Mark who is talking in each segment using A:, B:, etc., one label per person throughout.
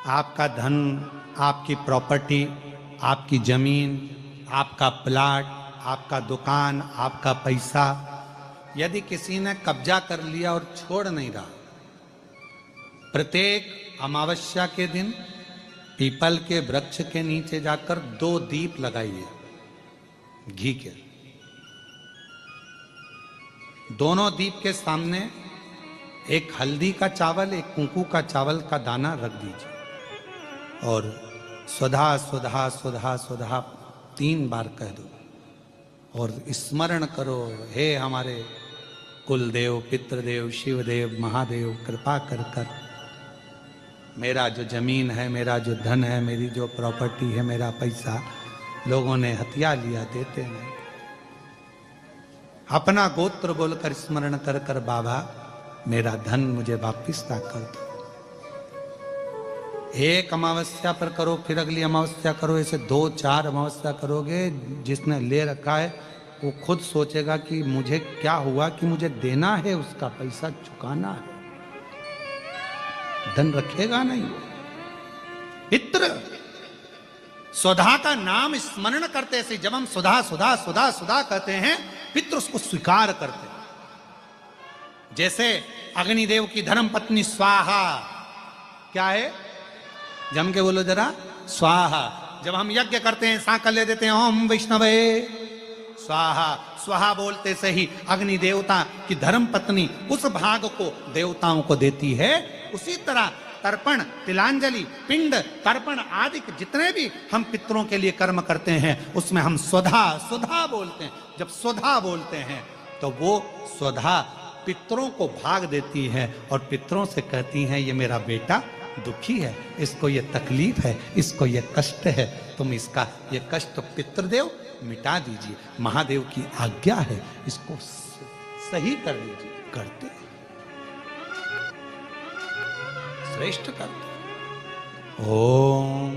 A: आपका धन, आपकी प्रॉपर्टी, आपकी जमीन, आपका प्लाट, आपका दुकान, आपका पैसा, यदि किसी ने कब्जा कर लिया और छोड़ नहीं रहा, प्रत्येक अमावस्या के दिन पीपल के वृक्ष के नीचे जाकर 2 दीप लगाइए घी के। दोनों दीप के सामने एक हल्दी का चावल, एक कुंकू का चावल का दाना रख दीजिए और स्वधा स्वधा स्वधा स्वधा 3 बार कह दो और स्मरण करो, हे हमारे कुलदेव, पितृदेव, शिवदेव, महादेव, कृपा कर कर मेरा जो जमीन है, मेरा जो धन है, मेरी जो प्रॉपर्टी है, मेरा पैसा लोगों ने हथिया लिया, देते नहीं। अपना गोत्र बोलकर स्मरण कर कर बाबा मेरा धन मुझे वापिस ला कर दो। एक अमावस्या पर करो, फिर अगली अमावस्या करो, ऐसे 2-4 अमावस्या करोगे। जिसने ले रखा है वो खुद सोचेगा कि मुझे क्या हुआ कि मुझे देना है, उसका पैसा चुकाना है, धन रखेगा नहीं। पितृ स्वधा का नाम स्मरण करते से जब हम सुधा सुधा सुधा सुधा कहते हैं, पितृ उसको स्वीकार करते हैं। जैसे अग्निदेव की धर्म पत्नी स्वाहा, क्या है, जम के बोलो जरा, स्वाहा। जब हम यज्ञ करते हैं, सांकल ले देते हैं, ओम वैष्णवे स्वाहा। स्वाहा बोलते से ही अग्नि देवता की धर्म पत्नी उस भाग को देवताओं को देती है। उसी तरह तर्पण, तिलांजलि, पिंड तर्पण आदि जितने भी हम पितरों के लिए कर्म करते हैं, उसमें हम स्वधा स्वधा बोलते हैं। जब स्वधा बोलते हैं तो वो स्वधा पितरों को भाग देती है और पितरों से कहती हैं, ये मेरा बेटा दुखी है, इसको ये तकलीफ है, इसको ये कष्ट है, तुम इसका ये कष्ट पितृदेव मिटा दीजिए, महादेव की आज्ञा है, इसको सही कर दीजिए। करते हैं, श्रेष्ठ करते। ओम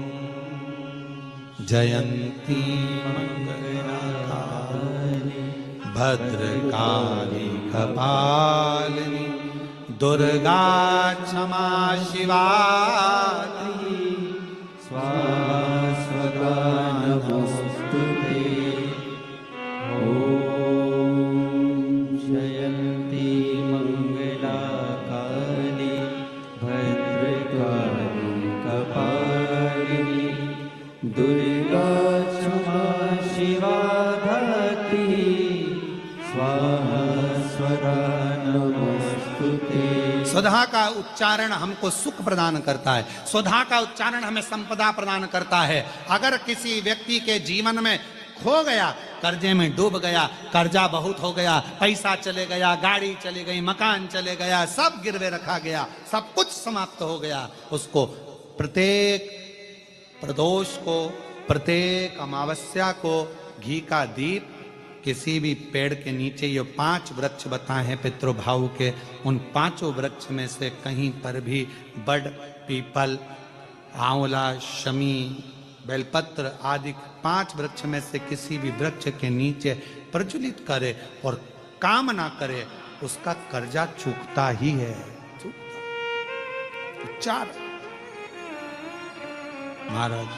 A: जयंती मंगलाकारिणी भद्रकाली कपालिनी दुर्गा क्षमा शिवा स्वाहा स्वधा नमोस्तुते।
B: ओम जयंती मंगलाकाली भद्रकाली कपालिनी दुर्गा क्षमा शिवा धात्री स्वाहा स्वधा नमोस्तुते।
A: स्वधा का उच्चारण हमको सुख प्रदान करता है, स्वधा का उच्चारण हमें संपदा प्रदान करता है। अगर किसी व्यक्ति के जीवन में खो गया, कर्जे में डूब गया, कर्जा बहुत हो गया, पैसा चले गया, गाड़ी चली गई, मकान चले गया, सब गिरवे रखा गया, सब कुछ समाप्त हो गया, उसको प्रत्येक प्रदोष को, प्रत्येक अमावस्या को घी का दीप किसी भी पेड़ के नीचे, ये 5 वृक्ष बताए हैं पितृभाव के, उन 5 वृक्ष में से कहीं पर भी बड़, पीपल, आंवला, शमी, बेलपत्र आदि 5 वृक्ष में से किसी भी वृक्ष के नीचे प्रज्वलित करे और काम ना करे, उसका कर्जा चूकता ही है। उच्चार महाराज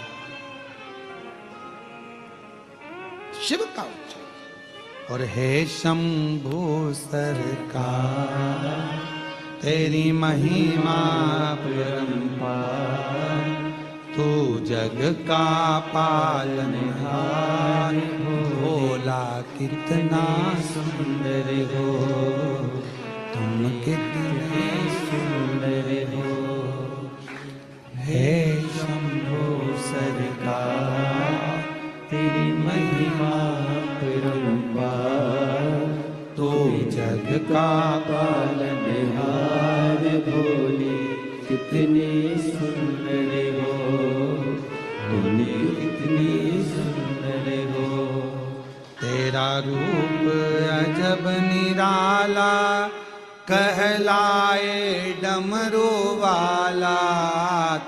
A: शिव का उच्चार। और हे शंभु सरकार तेरी महिमा परंपार, तू जग का पालनहार, भोला कितना सुंदर हो, तुम कितने सुंदर हो। हे शंभु सरकार तेरी महिमा परंपार, तू जग का
B: पालनहार, भोले कितने सुंदर हो, तुम कितने सुंदर हो।
A: तेरा रूप अजब निराला, कहलाए डमरू वाला।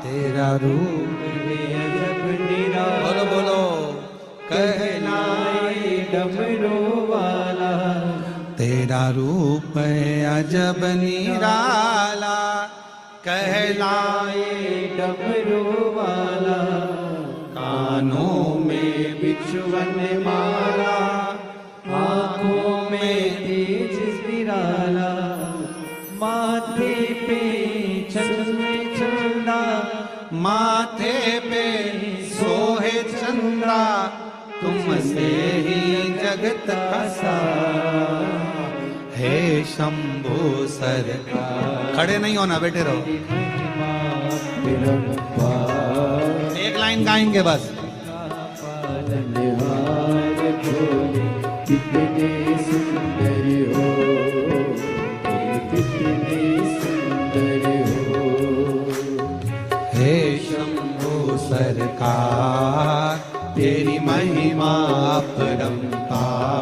A: तेरा रूप
B: अजब निराला,
A: बोलो बोलो,
B: कहलाए डमरू वाला।
A: तेरा रूप अजब निराला, कहलाए
B: डमरू वाला,
A: कानों में
B: बिच्छुवन माला, आँखों में तेज विराला, माथे पे चंद्र चंदा,
A: माथे पे सोहे चंदा, तुमसे ही जगत का सारा। हे शंभु सरकार। खड़े नहीं होना, बैठे रहो। एक लाइन गाएंगे बस।
B: पालनहार भोले कितने सुंदर हो, कितने सुंदर हो।
A: हे शंभु सरकार, तेरी महिमा अपरंपार,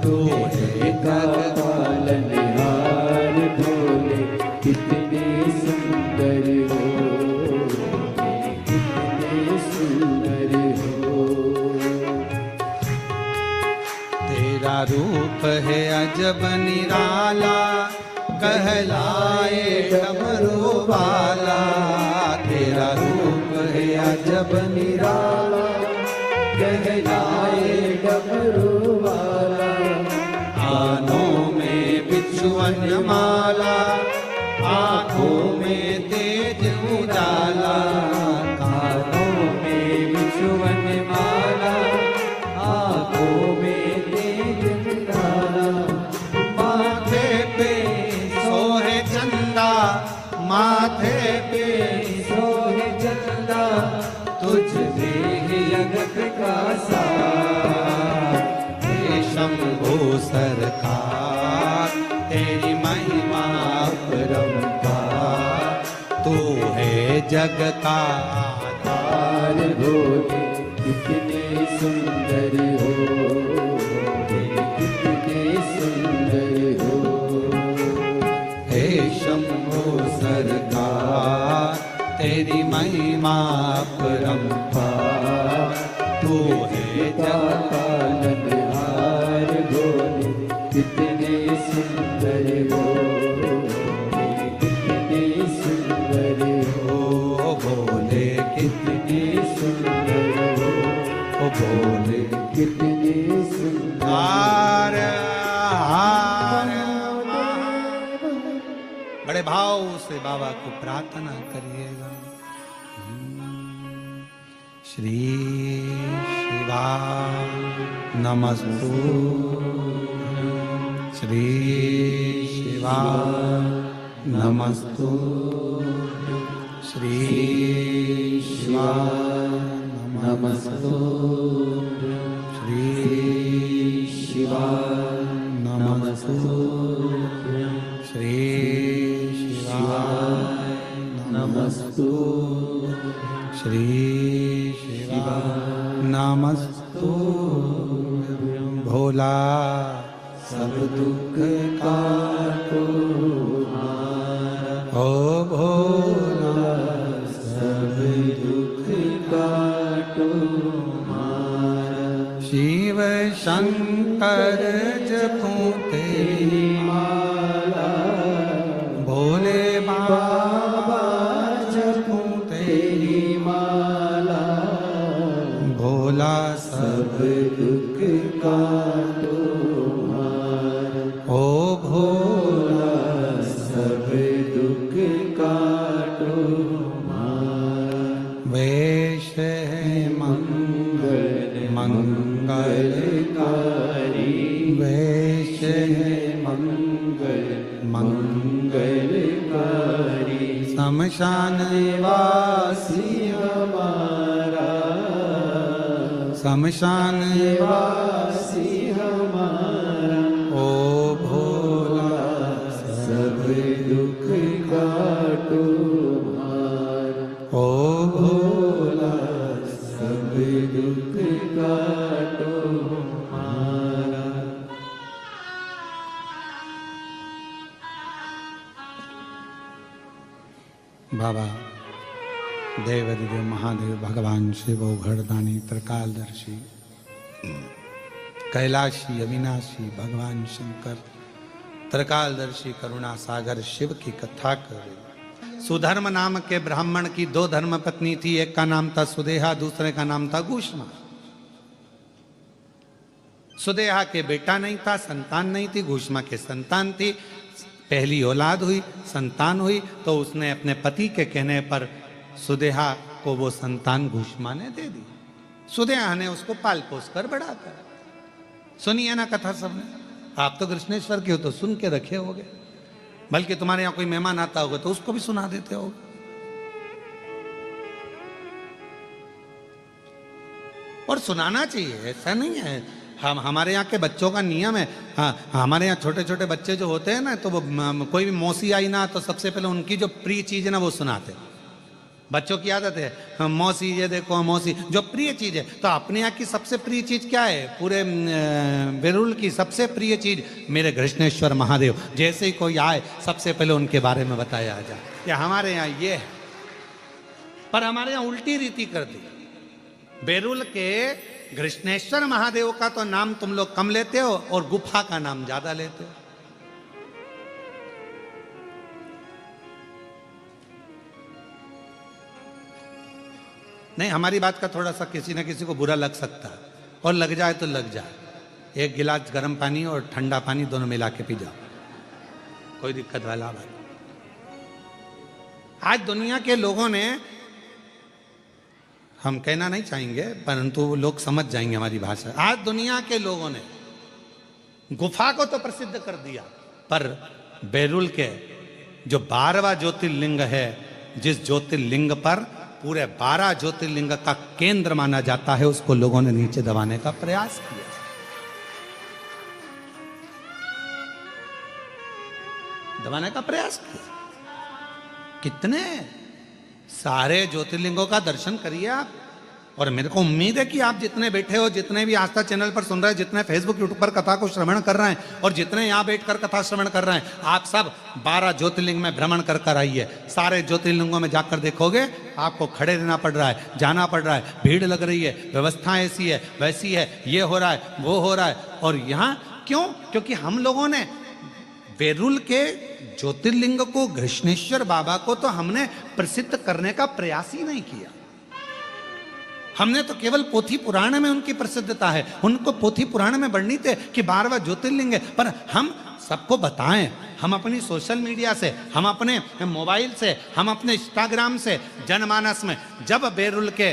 A: तू है जग
B: पालनहार भोले कितने सुंदर हो, कितने सुंदर हो।
A: तेरा रूप है अजब निराला, कहलाए डमरू वाला। तेरा रूप है अजब निराला,
B: कहलाए डमरू वाला,
A: कानों में बिच्छुवन माला, आँखों में तेज उजाला।
B: कानों में बिच्छुवन माला, आँखों में तेज उजाला,
A: माथे पे सोहे चंदा, माथे पे
B: सोहे चंदा, तुझसे ही जगत का सार।
A: हे शंभु सरकार, तेरी महिमा अपरंपार, तू है जग का आधार।
B: आधार भोले कितने सुंदर हो, कितने सुंदर हो।
A: हे शंभु सरकार, तेरी महिमा अपरंपार, तू है जग
B: पालनहार भोले कितने सुंदर हो, कितने सुंदर हो।
A: ओ भोले
B: कितने सुंदर हो,
A: ओ भोले
B: कितने सुंदर।
A: हार हार। बड़े भाव से बाबा को प्रार्थना करिएगा। श्री शिवा नमस्तु, श्री शिवा नमस्तु, श्री शिवा
B: नमस्तु,
A: श्री
B: शिवा
A: नमस्तु, श्री शिवा
B: नमस्तु,
A: श्री शिवा नमस्तु। भोला सब दुख काटो मारा, ओ भोला
B: सब दुख काटो मारा।
A: शिव शंकर जपूं तेरी
B: माला,
A: भोले बाबा जपूं तेरी
B: माला,
A: भोला
B: सब दुख काटो मारा।
A: ओ भोला
B: सब दुख काटो मारा।
A: वेश है मंगल मंगलकारी, वेश है
B: मंगल
A: मंगलकारी, शमशान
B: वासी हमारा,
A: शमशान
B: वासी हमारा।
A: ओ भोला
B: सब दुख काटो मारा।
A: ओ भोला
B: सब दुख काटो मारा।
A: बाबा देवादिदेव महादेव भगवान शिव घड़दानी त्रिकालदर्शी कैलाशी अविनाशी भगवान शंकर त्रिकालदर्शी करुणा सागर शिव की कथा कर रहे। सुधर्म नाम के ब्राह्मण की 2 धर्म पत्नी थी, एक का नाम था सुदेहा, दूसरे का नाम था घूष्मा। सुदेहा के बेटा नहीं था, संतान नहीं थी, घूष्मा के संतान थी। पहली औलाद हुई, संतान हुई, तो उसने अपने पति के कहने पर सुदेहा को वो संतान घूष्मा ने दे दी। सुदेहा ने उसको पाल पोस कर बड़ा कर। सुनिए ना कथा सबने, आप तो कृष्णेश्वर के हो तो सुन के रखे होगे, बल्कि तुम्हारे यहां कोई मेहमान आता होगा तो उसको भी सुना देते होगे। और सुनाना चाहिए, ऐसा नहीं है। हम हमारे यहाँ के बच्चों का नियम है, हाँ, हमारे यहाँ छोटे छोटे बच्चे जो होते हैं ना, तो वो कोई भी मौसी आई ना तो सबसे पहले उनकी जो प्रिय चीज है ना वो सुनाते। बच्चों की आदत है, हाँ, मौसी ये देखो, मौसी जो प्रिय चीज है। तो अपने यहाँ की सबसे प्रिय चीज क्या है? पूरे बेरुल की सबसे प्रिय चीज मेरे कृष्णेश्वर महादेव। जैसे ही कोई आए सबसे पहले उनके बारे में बताया जाए कि हमारे यहाँ ये है। पर हमारे यहाँ उल्टी रीति कर दी। बेरुल के कृष्णेश्वर महादेव का तो नाम तुम लोग कम लेते हो और गुफा का नाम ज्यादा लेते हो। नहीं, हमारी बात का थोड़ा सा किसी न किसी को बुरा लग सकता है, और लग जाए तो लग जाए। एक गिलास गर्म पानी और ठंडा पानी दोनों मिला के पी जाओ, कोई दिक्कत वाला बात। आज दुनिया के लोगों ने, हम कहना नहीं चाहेंगे परंतु लोग समझ जाएंगे हमारी भाषा, आज दुनिया के लोगों ने गुफा को तो प्रसिद्ध कर दिया, पर बेरुल के जो 12वां ज्योतिर्लिंग है, जिस ज्योतिर्लिंग पर पूरे 12 ज्योतिर्लिंग का केंद्र माना जाता है, उसको लोगों ने नीचे दबाने का प्रयास किया। दबाने का प्रयास किया। कितने सारे ज्योतिर्लिंगों का दर्शन करिए आप। और मेरे को उम्मीद है कि आप जितने बैठे हो, जितने भी आस्था चैनल पर सुन रहे हैं, जितने फेसबुक यूट्यूब पर कथा को श्रवण कर रहे हैं, और जितने यहाँ बैठकर कथा श्रवण कर रहे हैं, आप सब 12 ज्योतिर्लिंग में भ्रमण कर कर आइए। सारे ज्योतिर्लिंगों में जाकर देखोगे आपको खड़े रहना पड़ रहा है, जाना पड़ रहा है, भीड़ लग रही है, व्यवस्था ऐसी है वैसी है, ये हो रहा है वो हो रहा है। और यहाँ क्यों? क्योंकि हम लोगों ने बेरुल के ज्योतिर्लिंग को, कृष्णेश्वर बाबा को तो हमने प्रसिद्ध करने का प्रयास ही नहीं किया। हमने तो केवल पोथी पुराण में उनकी प्रसिद्धता है, उनको पोथी पुराण में वर्णित है कि 12वां ज्योतिर्लिंग है। पर हम सबको बताएं, हम अपनी सोशल मीडिया से, हम अपने मोबाइल से, हम अपने इंस्टाग्राम से, जनमानस में, जब बेरुल के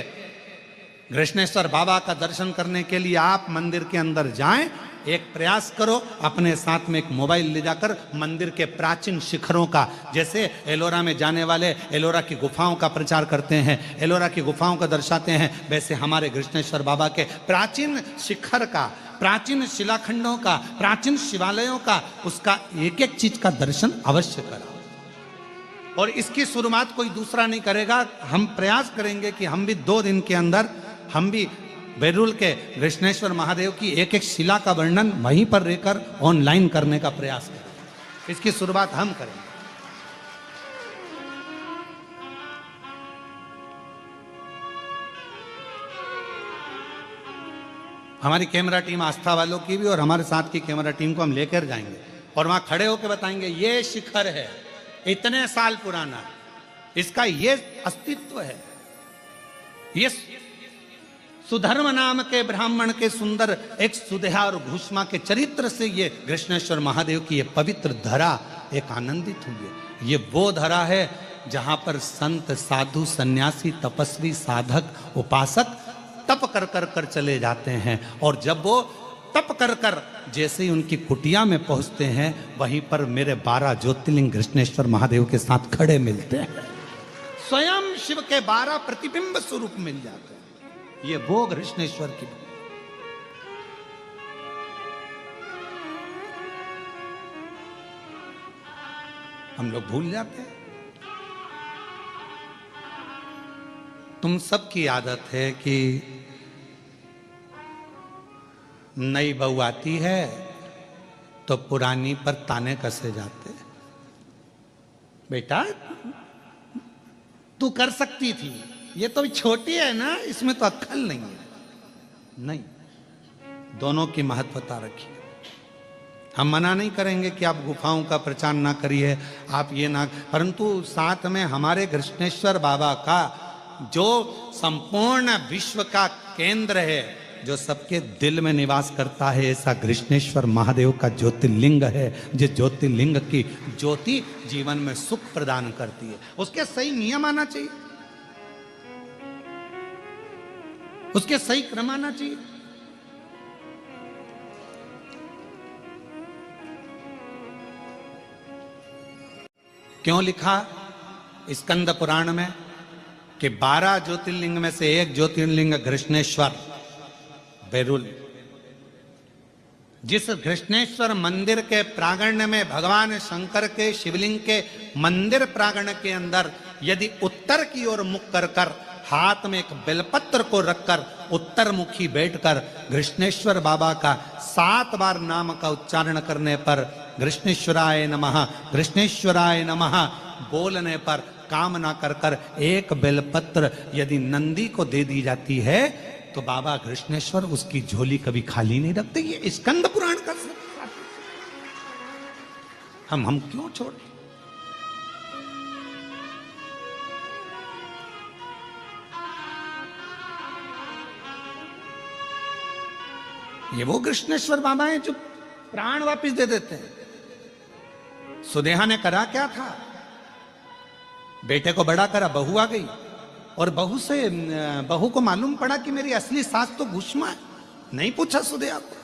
A: कृष्णेश्वर बाबा का दर्शन करने के लिए आप मंदिर के अंदर जाएं, एक प्रयास करो, अपने साथ में एक मोबाइल ले जाकर मंदिर के प्राचीन शिखरों का, जैसे एलोरा में जाने वाले एलोरा की गुफाओं का प्रचार करते हैं, एलोरा की गुफाओं का दर्शाते हैं, वैसे हमारे कृष्णेश्वर बाबा के प्राचीन शिखर का, प्राचीन शिलाखंडों का, प्राचीन शिवालयों का, उसका एक एक चीज का दर्शन अवश्य कराओ। और इसकी शुरुआत कोई दूसरा नहीं करेगा। हम प्रयास करेंगे कि हम भी 2 दिन के अंदर हम भी बेरुल के कृष्णेश्वर महादेव की एक एक शिला का वर्णन वहीं पर रहकर ऑनलाइन करने का प्रयास करें। इसकी शुरुआत हम करेंगे। हमारी कैमरा टीम आस्था वालों की भी और हमारे साथ की कैमरा टीम को हम लेकर जाएंगे और वहां खड़े होकर बताएंगे ये शिखर है, इतने साल पुराना, इसका ये अस्तित्व है। ये सुधर्म नाम के ब्राह्मण के सुंदर एक सुदेहा और घूष्मा के चरित्र से ये कृष्णेश्वर महादेव की ये पवित्र धरा एक आनंदित हुई है। ये वो धरा है जहां पर संत, साधु, सन्यासी, तपस्वी, साधक, उपासक तप कर कर कर चले जाते हैं, और जब वो तप कर कर जैसे ही उनकी कुटिया में पहुंचते हैं, वहीं पर मेरे 12 ज्योतिर्लिंग कृष्णेश्वर महादेव के साथ खड़े मिलते हैं। स्वयं शिव के 12 प्रतिबिंब स्वरूप मिल जाते हैं। ये वो कृष्णेश्वर की, हम लोग भूल जाते हैं। तुम सबकी आदत है कि नई बहू आती है तो पुरानी पर ताने कसे जाते। बेटा तू कर सकती थी, ये तो छोटी है ना, इसमें तो अक्ल नहीं है। नहीं, दोनों की महत्वता रखिए। हम मना नहीं करेंगे कि आप गुफाओं का प्रचार ना करिए, आप ये ना, परंतु साथ में हमारे कृष्णेश्वर बाबा का जो संपूर्ण विश्व का केंद्र है, जो सबके दिल में निवास करता है, ऐसा कृष्णेश्वर महादेव का ज्योतिर्लिंग है, जिस ज्योतिर्लिंग की ज्योति जीवन में सुख प्रदान करती है। उसके सही नियम आना चाहिए, उसके सही क्रम आना चाहिए। क्यों लिखा स्कंद पुराण में कि 12 ज्योतिर्लिंग में से एक ज्योतिर्लिंग कृष्णेश्वर बेरुल। जिस कृष्णेश्वर मंदिर के प्रांगण में भगवान शंकर के शिवलिंग के मंदिर प्रांगण के अंदर यदि उत्तर की ओर मुख कर कर हाथ में एक बेलपत्र को रखकर उत्तर मुखी बैठकर कृष्णेश्वर बाबा का 7 बार नाम का उच्चारण करने पर कृष्णेश्वराय नमः, कृष्णेश्वराय नमः बोलने पर कामना कर कर एक बेलपत्र यदि नंदी को दे दी जाती है तो बाबा कृष्णेश्वर उसकी झोली कभी खाली नहीं रखते। ये स्कंद पुराण का हम क्यों छोड़े? ये वो कृष्णेश्वर बाबा हैं जो प्राण वापस दे देते हैं। सुदेहा ने करा क्या था? बेटे को बड़ा करा, बहू आ गई और बहू को मालूम पड़ा कि मेरी असली सास तो भूष्मा है। नहीं पूछा सुदेहा को।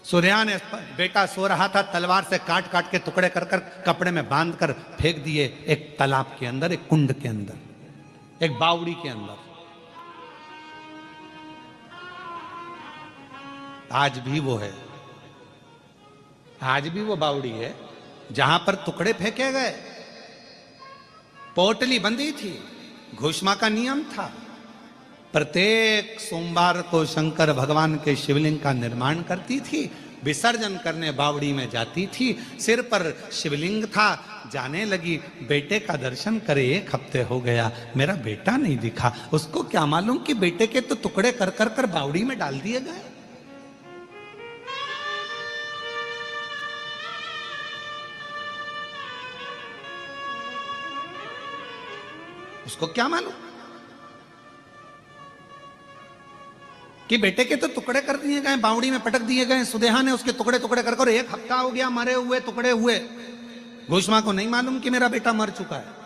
A: सुदेहा ने, बेटा सो रहा था, तलवार से काट काट के टुकड़े कर कर कपड़े में बांध कर फेंक दिए एक तालाब के अंदर, एक कुंड के अंदर, एक बावड़ी के अंदर। आज भी वो है, आज भी वो बावड़ी है जहां पर टुकड़े फेंके गए। पोटली बंधी थी, घोषणा का नियम था। प्रत्येक सोमवार को शंकर भगवान के शिवलिंग का निर्माण करती थी, विसर्जन करने बावड़ी में जाती थी। सिर पर शिवलिंग था, जाने लगी, बेटे का दर्शन करे 1 हफ्ते हो गया, मेरा बेटा नहीं दिखा। उसको क्या मालूम कि बेटे के तो टुकड़े कर कर कर बावड़ी में डाल दिए गए। उसको क्या मालूम कि बेटे के तो टुकड़े कर दिए गए, बावड़ी में पटक दिए गए। सुदेहा ने उसके टुकड़े टुकड़े कर 1 हफ्ता हो गया मरे हुए, टुकड़े हुए। घोषमा को नहीं मालूम कि मेरा बेटा मर चुका है।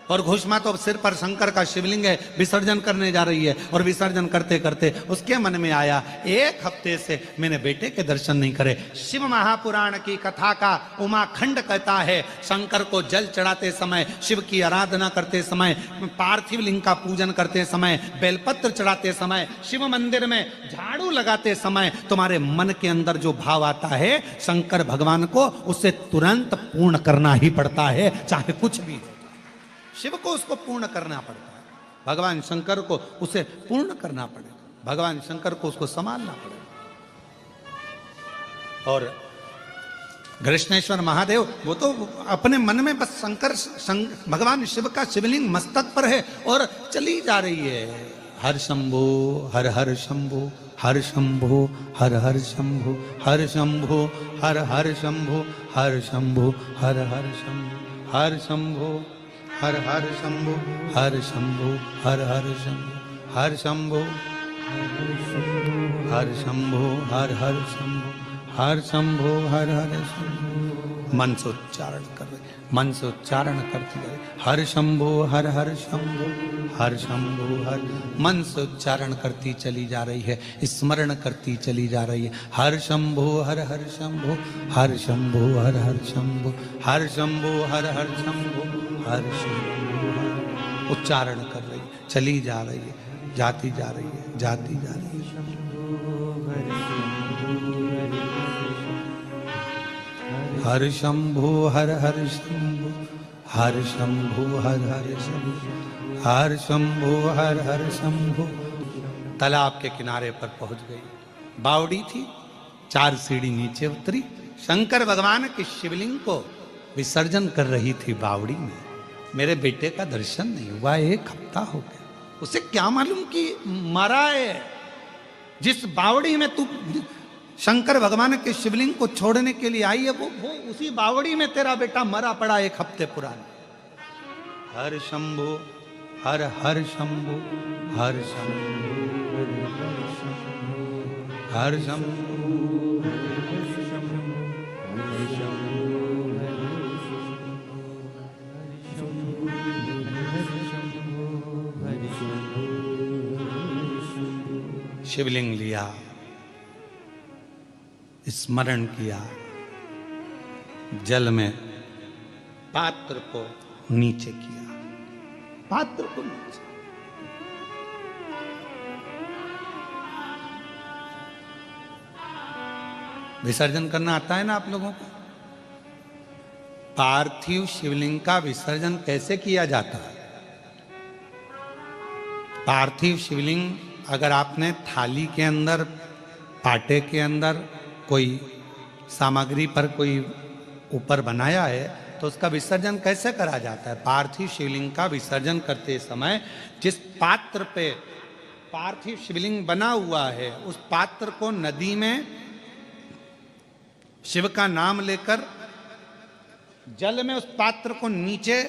A: और घोषमा तो सिर पर शंकर का शिवलिंग है, विसर्जन करने जा रही है। और विसर्जन करते करते उसके मन में आया, 1 हफ्ते से मैंने बेटे के दर्शन नहीं करे। शिव महापुराण की कथा का उमाखंड कहता है, शंकर को जल चढ़ाते समय, शिव की आराधना करते समय, पार्थिव लिंग का पूजन करते समय, बेलपत्र चढ़ाते समय, शिव मंदिर में झाड़ू लगाते समय तुम्हारे मन के अंदर जो भाव आता है शंकर भगवान को, उसे तुरंत पूर्ण करना ही पड़ता है, चाहे कुछ भी। शिव को उसको पूर्ण करना पड़ता है, भगवान शंकर को उसे पूर्ण करना पड़ेगा, भगवान शंकर को उसको संभालना पड़ेगा। और कृष्णेश्वर महादेव वो तो अपने मन में बस भगवान शिव का शिवलिंग मस्तक पर है और चली जा रही है। हर शंभो हर हर शंभो, हर शंभो हर हर शंभो, हर शंभो हर हर शंभो, हर शंभो हर हर शंभो, हर शंभो हर हर शंभो, हर शंभो हर हर शंभो, हर शंभो हर शंभो हर हर शंभो, हर शंभो हर हर शंभो। मन से उच्चारण कर रहे, मन से उच्चारण करती रहे, हर शंभो हर हर शंभो, हर शंभो हर, मन से उच्चारण करती चली जा रही है, स्मरण करती चली जा रही है। हर शंभो हर हर शंभो, हर शंभो हर हर शंभो, हर शंभो हर हर शंभो, हर शंभो हर, उच्चारण कर रही, चली जा रही है, जाती जा रही है, जाती जा रही है। हर शंभो हर हर शंभो, हर शंभो हर हर शंभो, हर शंभो हर हर शंभो। तालाब के किनारे पर पहुंच गई, बावड़ी थी, 4 सीढ़ी नीचे उतरी, शंकर भगवान के शिवलिंग को विसर्जन कर रही थी बावड़ी में। मेरे बेटे का दर्शन नहीं हुआ, 1 हफ्ता हो गया। उसे क्या मालूम कि मरा है। जिस बावड़ी में तू शंकर भगवान के शिवलिंग को छोड़ने के लिए आई है, वो उसी बावड़ी में तेरा बेटा मरा पड़ा 1 हफ्ते पुराना। हर शंभु हर हर शंभु हर शंभु हर शंभु शिवलिंग लिया, स्मरण किया, जल में पात्र को नीचे किया, पात्र को नीचे। विसर्जन करना आता है ना आप लोगों को? पार्थिव शिवलिंग का विसर्जन कैसे किया जाता है? पार्थिव शिवलिंग अगर आपने थाली के अंदर, पाटे के अंदर कोई सामग्री पर कोई ऊपर बनाया है तो उसका विसर्जन कैसे करा जाता है? पार्थिव शिवलिंग का विसर्जन करते समय जिस पात्र पे पार्थिव शिवलिंग बना हुआ है उस पात्र को नदी में शिव का नाम लेकर जल में उस पात्र को नीचे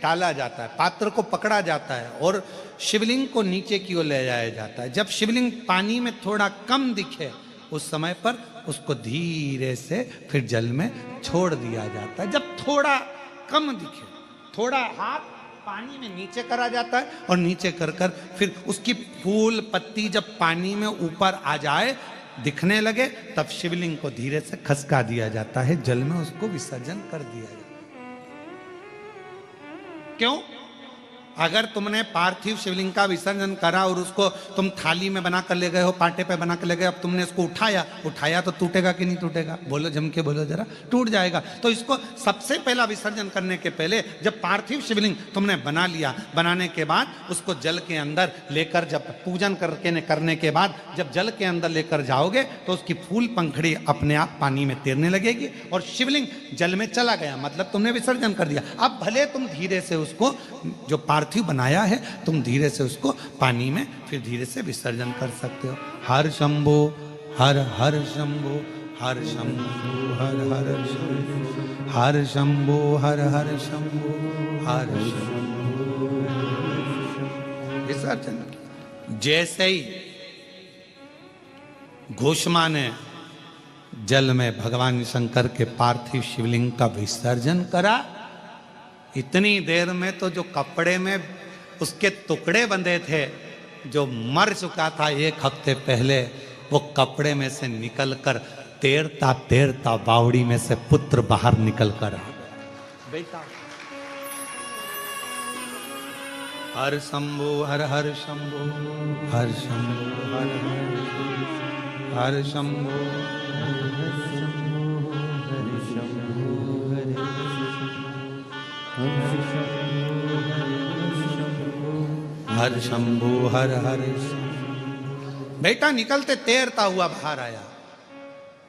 A: डाला जाता है, पात्र को पकड़ा जाता है और शिवलिंग को नीचे की ओर ले जाया जाता है। जब शिवलिंग पानी में थोड़ा कम दिखे उस समय पर उसको धीरे से फिर जल में छोड़ दिया जाता है। जब थोड़ा कम दिखे, थोड़ा हाथ पानी में नीचे करा जाता है और नीचे कर कर फिर उसकी फूल पत्ती जब पानी में ऊपर आ जाए, दिखने लगे, तब शिवलिंग को धीरे से खसका दिया जाता है, जल में उसको विसर्जन कर दिया जाता है। क्यों? अगर तुमने पार्थिव शिवलिंग का विसर्जन करा और उसको तुम थाली में बना कर ले गए हो, पाटे पे बना कर ले गए, अब तुमने इसको उठाया तो टूटेगा कि नहीं टूटेगा? बोलो, जम के बोलो जरा। टूट जाएगा। तो इसको सबसे पहला विसर्जन करने के पहले जब पार्थिव शिवलिंग तुमने बना लिया, बनाने के बाद उसको जल के अंदर लेकर, जब पूजन करने के बाद जब जल के अंदर लेकर जाओगे तो उसकी फूल पंखड़ी अपने आप पानी में तैरने लगेगी और शिवलिंग जल में चला गया, मतलब तुमने विसर्जन कर दिया। अब भले तुम धीरे से उसको, जो पार्थिव बनाया है, तुम धीरे से उसको पानी में फिर धीरे से विसर्जन कर सकते हो। हर शंभो हर हर शंभो हर शंभो हर हर शंभो हर शंभो हर हर शंभो हर शंभो विसर्जन। जैसे ही घोषमा ने जल में भगवान शंकर के पार्थिव शिवलिंग का विसर्जन करा, इतनी देर में तो जो कपड़े में उसके टुकड़े बंधे थे, जो मर चुका था 1 हफ्ते पहले, वो कपड़े में से निकलकर तैरता तैरता बावड़ी में से पुत्र बाहर निकल कर आ गया। बेटा हर शंभो हर हर शंभो हर शंभो हर हर शंभो हर शंभु हर हर। बेटा निकलते तैरता हुआ बाहर आया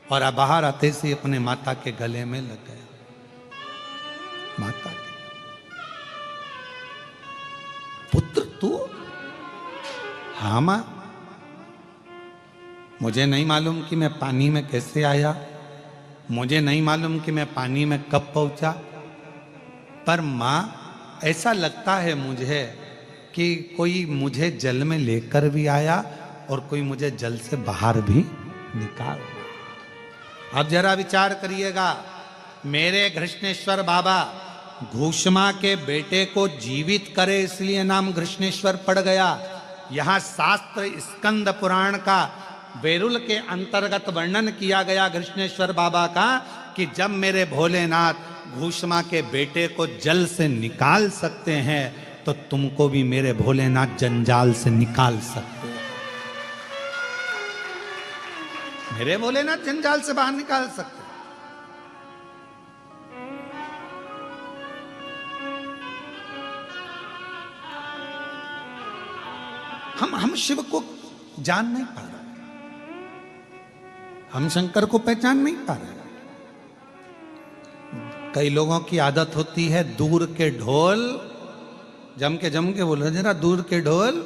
A: और अब बाहर आते से अपने माता के गले में लग गया। माता के पुत्र तू? हाँ मां, मुझे नहीं मालूम कि मैं पानी में कैसे आया, मुझे नहीं मालूम कि मैं पानी में कब पहुंचा, पर मां ऐसा लगता है मुझे कि कोई मुझे जल में लेकर भी आया और कोई मुझे जल से बाहर भी निकाल। अब जरा विचार करिएगा, मेरे घृष्णेश्वर बाबा घोषमा के बेटे को जीवित करे इसलिए नाम घृष्णेश्वर पड़ गया। यहाँ शास्त्र स्कंद पुराण का बेरुल के अंतर्गत वर्णन किया गया घृष्णेश्वर बाबा का कि जब मेरे भोलेनाथ घोषमा के बेटे को जल से निकाल सकते हैं तो तुमको भी मेरे भोलेनाथ जंजाल से निकाल सकते हो। मेरे भोलेनाथ जंजाल से बाहर निकाल सकते। हम शिव को जान नहीं पा रहे, हम शंकर को पहचान नहीं पा रहे। कई लोगों की आदत होती है दूर के ढोल, जम के बोलो जरा, दूर के ढोल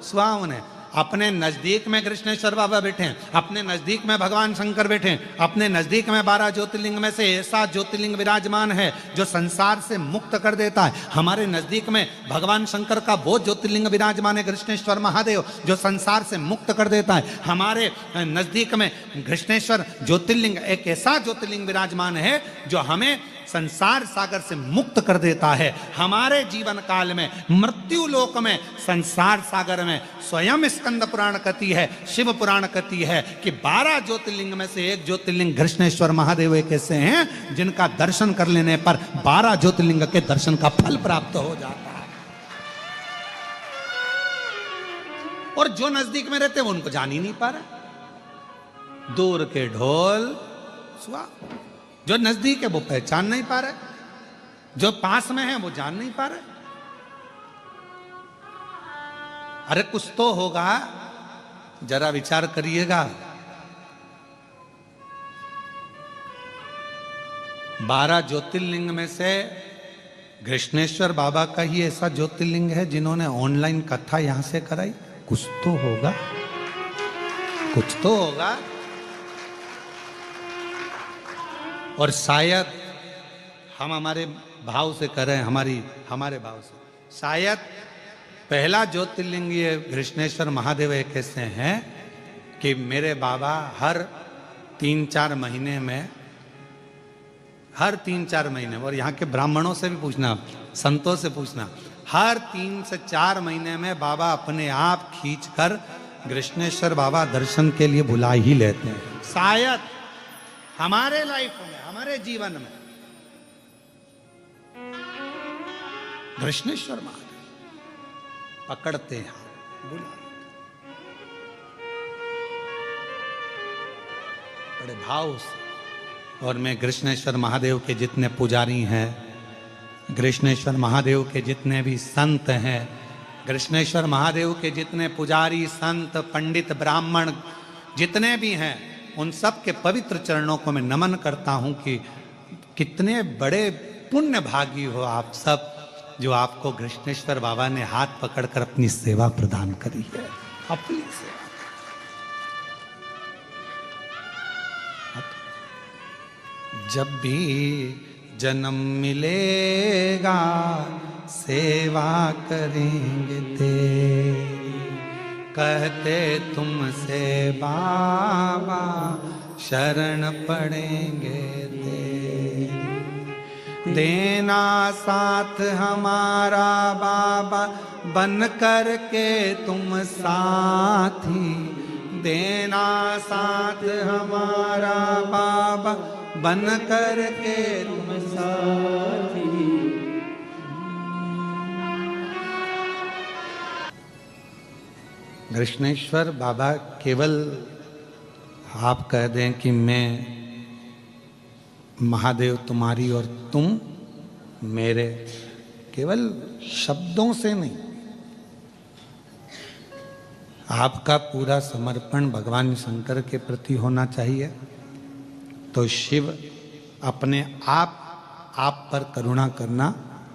A: सुहावने। अपने नजदीक में कृष्णेश्वर बाबा बैठे हैं, अपने नजदीक में भगवान शंकर बैठे हैं, अपने नजदीक में 12 ज्योतिर्लिंग में से ऐसा ज्योतिर्लिंग विराजमान है जो संसार से मुक्त कर देता है। हमारे नजदीक में भगवान शंकर का वो ज्योतिर्लिंग विराजमान है कृष्णेश्वर महादेव जो संसार से मुक्त कर देता है। हमारे नजदीक में कृष्णेश्वर ज्योतिर्लिंग एक ऐसा ज्योतिर्लिंग विराजमान है जो हमें संसार सागर से मुक्त कर देता है। हमारे जीवन काल में मृत्यु लोक में संसार सागर में स्वयं स्कंद पुराण कहती है, शिव पुराण कहती है कि 12 ज्योतिर्लिंग में से एक ज्योतिर्लिंग कृष्णेश्वर महादेव एक ऐसे हैं जिनका दर्शन कर लेने पर 12 ज्योतिर्लिंग के दर्शन का फल प्राप्त हो जाता है। और जो नजदीक में रहते हैं वो उनको जान ही नहीं पा रहे। दूर के ढोल सुहा, जो नजदीक है वो पहचान नहीं पा रहे, जो पास में है वो जान नहीं पा रहे। अरे कुछ तो होगा, जरा विचार करिएगा। 12 ज्योतिर्लिंग में से कृष्णेश्वर बाबा का ही ऐसा ज्योतिर्लिंग है जिन्होंने ऑनलाइन कथा यहां से कराई। कुछ तो होगा, कुछ तो होगा। और शायद हम हमारे भाव से करें, हमारे भाव से शायद पहला ज्योतिर्लिंग ये कृष्णेश्वर महादेव एक ऐसे हैं कि मेरे बाबा हर 3-4 महीने में, और यहाँ के ब्राह्मणों से भी पूछना, संतों से पूछना, हर 3 से 4 महीने में बाबा अपने आप खींचकर कृष्णेश्वर बाबा दर्शन के लिए बुला ही लेते हैं। शायद हमारे लाइफ में, हमारे जीवन में कृष्णेश्वर महादेव पकड़ते हैं, बुला बड़े भाव से। और मैं कृष्णेश्वर महादेव के जितने पुजारी हैं, कृष्णेश्वर महादेव के जितने भी संत हैं, कृष्णेश्वर महादेव के जितने पुजारी संत पंडित ब्राह्मण जितने भी हैं, उन सब के पवित्र चरणों को मैं नमन करता हूं कि कितने बड़े पुण्य भागी हो आप सब जो आपको कृष्णेश्वर बाबा ने हाथ पकड़कर अपनी सेवा प्रदान करी है। अपनी सेवा जब भी जन्म मिलेगा सेवा करेंगे तेरी, कहते तुमसे बाबा शरण पड़ेंगे तेरी। देना साथ हमारा बाबा बन कर के तुम साथी, देना साथ हमारा बाबा बन कर के तुम साथी। कृष्णेश्वर बाबा केवल आप कह दें कि मैं महादेव तुम्हारी और तुम मेरे, केवल शब्दों से नहीं, आपका पूरा समर्पण भगवान शंकर के प्रति होना चाहिए। तो शिव अपने आप पर करुणा करना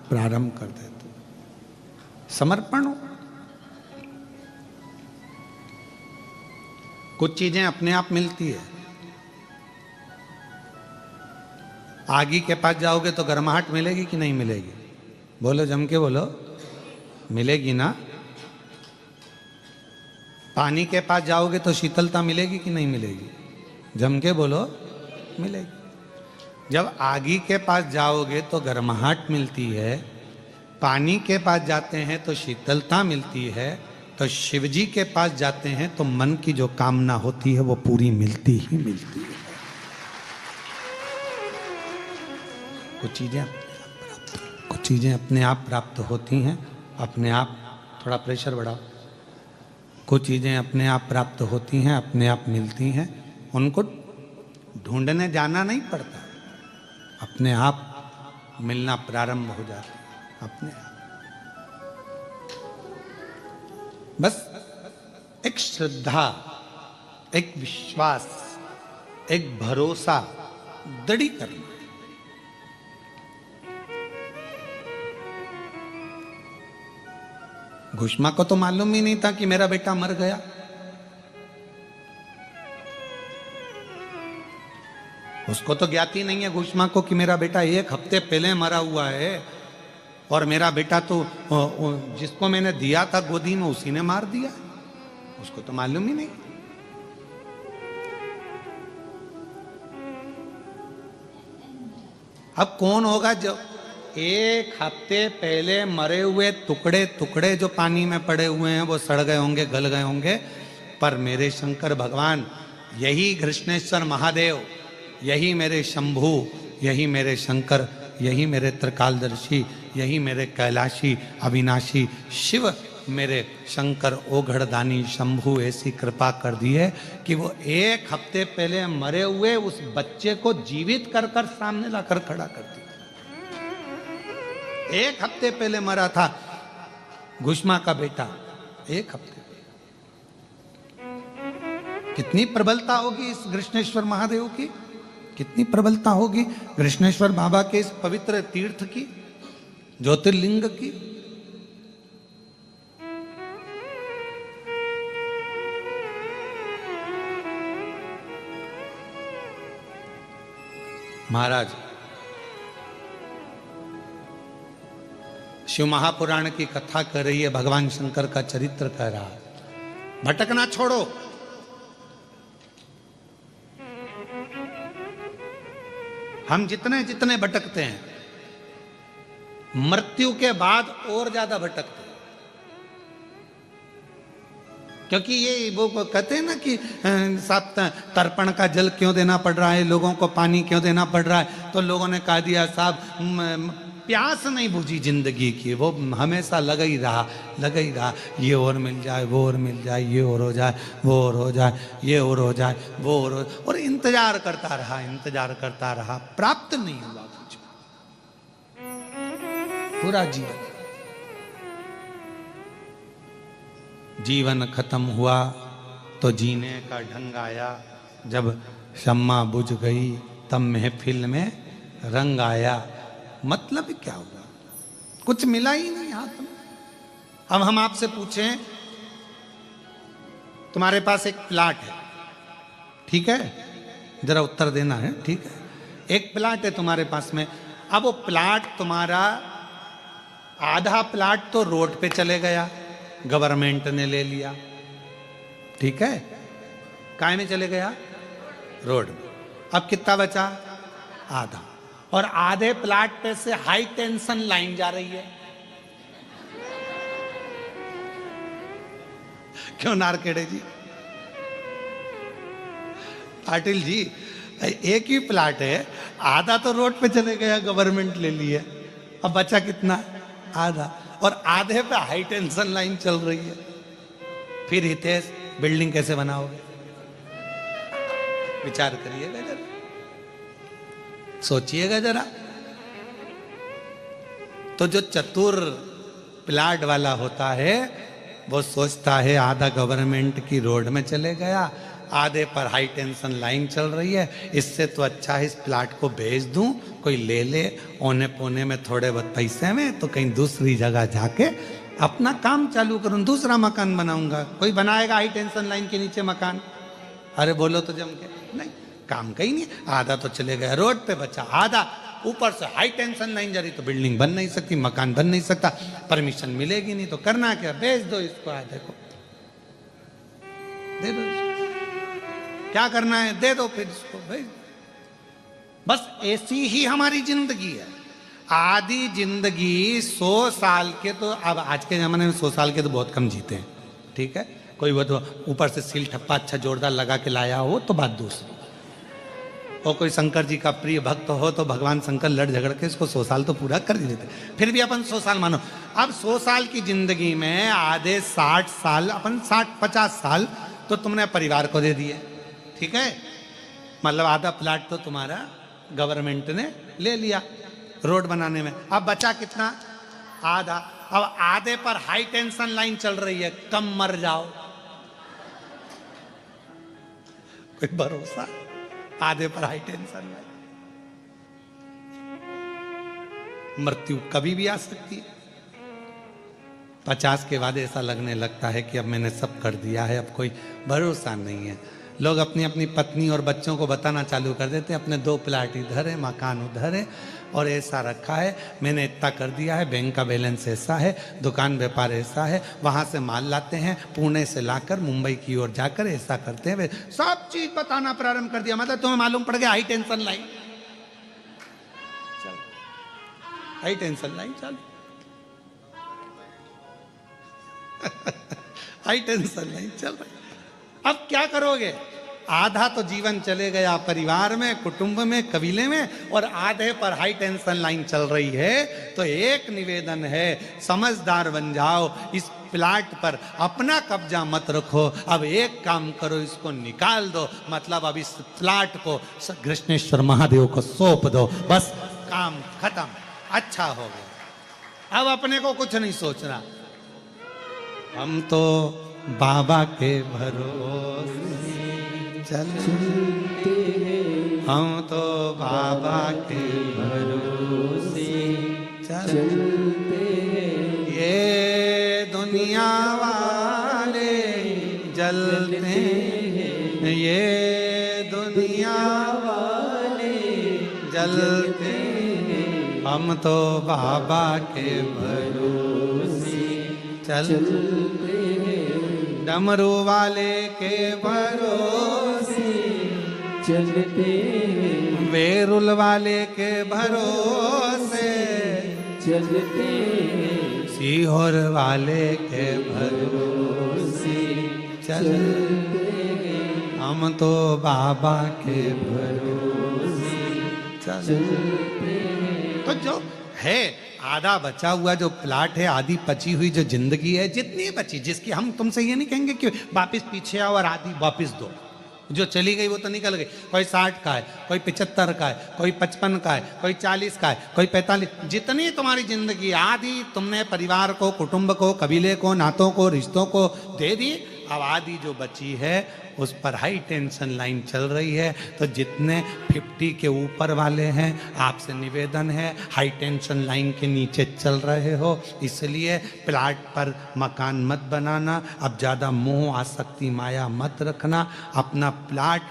A: प्रारंभ कर देते। समर्पण हो, कुछ चीजें अपने आप मिलती है। आगी के पास जाओगे तो गर्माहट मिलेगी कि नहीं मिलेगी? बोलो, जम के बोलो, मिलेगी ना। पानी के पास जाओगे तो शीतलता मिलेगी कि नहीं मिलेगी? जम के बोलो, मिलेगी। जब आगी के पास जाओगे तो गर्माहट मिलती है, पानी के पास जाते हैं तो शीतलता मिलती है, तो शिव जी के पास जाते हैं तो मन की जो कामना होती है वो पूरी मिलती ही मिलती है। कुछ चीज़ें अपने आप प्राप्त होती हैं, अपने आप। थोड़ा प्रेशर बढ़ाओ। कुछ चीज़ें अपने आप प्राप्त होती हैं, अपने आप मिलती हैं, उनको ढूंढने जाना नहीं पड़ता, अपने आप मिलना प्रारंभ हो जाता है, अपने आप। बस एक श्रद्धा, एक विश्वास, एक भरोसा दृढ़ करना। घुष्मा को तो मालूम ही नहीं था कि मेरा बेटा मर गया। उसको तो ज्ञात ही नहीं है घुष्मा को कि मेरा बेटा 1 हफ्ते पहले मरा हुआ है, और मेरा बेटा तो जिसको मैंने दिया था गोदी में उसी ने मार दिया। उसको तो मालूम ही नहीं। अब कौन होगा जो 1 हफ्ते पहले मरे हुए टुकड़े टुकड़े जो पानी में पड़े हुए हैं वो सड़ गए होंगे, गल गए होंगे, पर मेरे शंकर भगवान, यही कृष्णेश्वर महादेव, यही मेरे शंभु, यही मेरे शंकर, यही मेरे त्रिकालदर्शी, यही मेरे कैलाशी अविनाशी शिव, मेरे शंकर ओघड़दानी शंभु ऐसी कृपा कर दी है कि वो 1 हफ्ते पहले मरे हुए उस बच्चे को जीवित कर कर सामने लाकर खड़ा कर दिया। 1 हफ्ते पहले मरा था घुष्मा का बेटा, 1 हफ्ते। कितनी प्रबलता होगी इस कृष्णेश्वर महादेव की, कितनी प्रबलता होगी कृष्णेश्वर बाबा के इस पवित्र तीर्थ की, ज्योतिर्लिंग की। महाराज शिव महापुराण की कथा कर रही है, भगवान शंकर का चरित्र कह रहा है। भटकना छोड़ो, हम जितने जितने भटकते हैं मृत्यु के बाद और ज्यादा भटकते हैं, क्योंकि ये वो कहते हैं ना कि साहब तर्पण का जल क्यों देना पड़ रहा है, लोगों को पानी क्यों देना पड़ रहा है, तो लोगों ने कह दिया साहब प्यास नहीं बुझी जिंदगी की, वो हमेशा लगा ही रहा, ये और मिल जाए, वो और मिल जाए, ये और हो जाए, वो और हो जाए, ये और हो जाए, वो और इंतजार करता रहा, प्राप्त नहीं हुआ कुछ पूरा जीवन खत्म हुआ तो जीने का ढंग आया, जब शम्मा बुझ गई तब महफिल में रंग आया। मतलब क्या हुआ, कुछ मिला ही नहीं हाथ में। अब हम आपसे पूछें, तुम्हारे पास एक प्लाट है, ठीक है, जरा उत्तर देना है, ठीक है। एक प्लाट है तुम्हारे पास में, अब वो प्लाट तुम्हारा आधा प्लाट तो रोड पे चले गया, गवर्नमेंट ने ले लिया, ठीक है, काय में चले गया, रोड में। अब कितना बचा, आधा, और आधे प्लाट पे से हाई टेंशन लाइन जा रही है। क्यों नारकेड़े जी, पाटिल जी, एक ही प्लाट है, आधा तो रोड पे चले गया, गवर्नमेंट ले ली है, अब बचा कितना, आधा, और आधे पे हाई टेंशन लाइन चल रही है। फिर हितेश बिल्डिंग कैसे बनाओगे, विचार करिएगा जरा, सोचिएगा जरा। तो जो चतुर प्लाट वाला होता है वो सोचता है आधा गवर्नमेंट की रोड में चले गया, आधे पर हाई टेंशन लाइन चल रही है, इससे तो अच्छा है इस प्लाट को बेच दूं, कोई ले ले औने पौने में थोड़े बहुत पैसे में, तो कहीं दूसरी जगह जाके अपना काम चालू करूं, दूसरा मकान बनाऊंगा। कोई बनाएगा हाई टेंशन लाइन के नीचे मकान, अरे बोलो तो जम के, नहीं, काम कहीं नहीं, आधा तो चले गया रोड पे, बचा आधा, ऊपर से हाई टेंशन लाइन जा रही, तो बिल्डिंग बन नहीं सकती, मकान बन नहीं सकता, परमिशन मिलेगी नहीं, तो करना क्या, बेच दो इसको, आधे को दे दो इसको। क्या करना है, दे दो फिर इसको भाई। बस ऐसी ही हमारी जिंदगी है। आधी जिंदगी 100 साल के, तो अब आज के जमाने में 100 साल के तो बहुत कम जीते हैं, ठीक है, कोई वो तो ऊपर से सील ठप्पा अच्छा जोरदार लगा के लाया हो तो बात दूसरी, और कोई शंकर जी का प्रिय भक्त हो तो भगवान शंकर लड़ झगड़ के इसको 100 साल तो पूरा कर ही देते, फिर भी अपन 100 साल मानो। अब 100 साल की जिंदगी में आधे 60 साल, अपन 60-50 साल तो तुमने परिवार को दे दिए, ठीक है, मतलब आधा प्लाट तो तुम्हारा गवर्नमेंट ने ले लिया रोड बनाने में, अब बचा कितना, आधा। अब आधे पर हाई टेंशन लाइन चल रही है, कम मर जाओ, कोई भरोसा, आधे पर हाई टेंशन लाइन, मृत्यु कभी भी आ सकती है। 50 के बाद ऐसा लगने लगता है कि अब मैंने सब कर दिया है, अब कोई भरोसा नहीं है। लोग अपनी अपनी पत्नी और बच्चों को बताना चालू कर देते हैं, अपने 2 प्लाट इधर है, मकान उधर है और ऐसा रखा है, मैंने इतना कर दिया है, बैंक का बैलेंस ऐसा है, दुकान व्यापार ऐसा है, वहाँ से माल लाते हैं, पुणे से लाकर मुंबई की ओर जाकर ऐसा करते हैं। सब चीज बताना प्रारंभ कर दिया। मतलब तुम्हें मालूम पड़ गया हाई टेंशन लाइन, चल हाई टेंशन लाइन चल हाई टेंशन लाइन चल रही। अब क्या करोगे? आधा तो जीवन चले गया परिवार में, कुटुंब में, कबीले में, और आधे पर हाई टेंशन लाइन चल रही है। तो एक निवेदन है, समझदार बन जाओ, इस प्लाट पर अपना कब्जा मत रखो। अब एक काम करो, इसको निकाल दो, मतलब अब इस प्लाट को कृष्णेश्वर महादेव को सौंप दो, बस काम खत्म, अच्छा हो गया। अब अपने को कुछ नहीं सोचना, हम तो बाबा के भरोसे चलते हैं, हम तो बाबा के भरोसे चलते हैं। ये दुनिया वाले जलते हैं, ये दुनिया वाले जलते हैं, हम तो बाबा के भरोसे चलते हैं। डमरू वाले के भरोसे चलते हैं, वेरुल वाले के भरोसे चलते हैं, सीहोर वाले के भरोसे चलते हैं, हम तो बाबा के भरोसे चलते हैं। तो जो है आधा बचा हुआ जो प्लाट है, आधी बची हुई जो जिंदगी है, जितनी बची, जिसकी हम तुमसे ये नहीं कहेंगे कि वापस पीछे आओ और आधी वापस दो, जो चली गई वो तो निकल गई। कोई 60 का है, कोई 75 का है, कोई 55 का है, कोई 40 का है, कोई 45, जितनी तुम्हारी जिंदगी आधी तुमने परिवार को, कुटुंब को, कबीले को, नातों को, रिश्तों को दे दी। अब आधी जो बची है उस पर हाई टेंशन लाइन चल रही है। तो जितने 50 के ऊपर वाले हैं, आपसे निवेदन है, हाई टेंशन लाइन के नीचे चल रहे हो, इसलिए प्लाट पर मकान मत बनाना। अब ज़्यादा मोह आसक्ति माया मत रखना, अपना प्लाट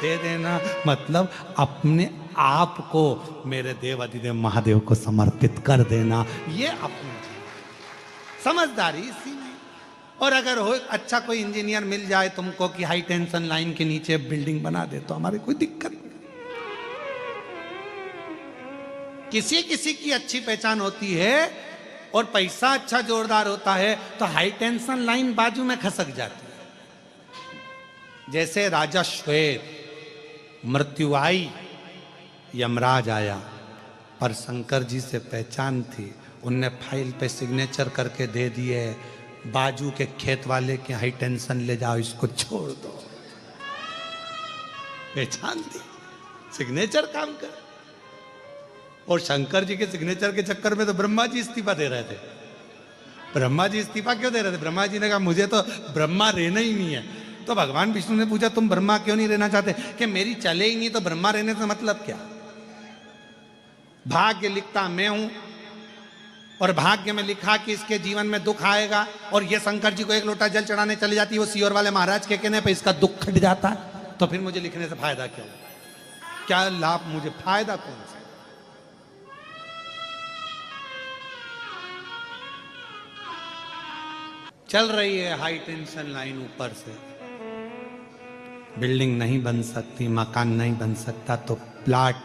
A: दे देना, मतलब अपने आप को मेरे देव अधिदेव महादेव को समर्पित कर देना। ये अपनी समझदारी इसी में। और अगर हो अच्छा कोई इंजीनियर मिल जाए तुमको कि हाई टेंशन लाइन के नीचे बिल्डिंग बना दे, तो हमारी कोई दिक्कत नहीं। किसी किसी की अच्छी पहचान होती है और पैसा अच्छा जोरदार होता है तो हाई टेंशन लाइन बाजू में खसक जाती है। जैसे राजा श्वेत, मृत्यु आई, यमराज आया, पर शंकर जी से पहचान थी, उनने फाइल पे सिग्नेचर करके दे दिए, बाजू के खेत वाले के हाई टेंशन ले जाओ, इसको छोड़ दो, पहचान दी, सिग्नेचर काम कर। और शंकर जी के सिग्नेचर के चक्कर में तो ब्रह्मा जी इस्तीफा दे रहे थे। ब्रह्मा जी इस्तीफा क्यों दे रहे थे? ब्रह्मा जी ने कहा मुझे तो ब्रह्मा रहना ही नहीं है। तो भगवान विष्णु ने पूछा तुम ब्रह्मा क्यों नहीं रहना चाहते? कि मेरी चले ही नहीं तो ब्रह्मा रहने से मतलब क्या? भाग्य लिखता मैं हूं और भाग्य में लिखा कि इसके जीवन में दुख आएगा, और ये शंकर जी को एक लोटा जल चढ़ाने चली जाती है, वो सीहोर वाले महाराज के कहने पे इसका दुख खट जाता है, तो फिर मुझे लिखने से फायदा क्या? क्या लाभ मुझे, फायदा कौन सा? चल रही है हाई टेंशन लाइन ऊपर से, बिल्डिंग नहीं बन सकती, मकान नहीं बन सकता, तो प्लाट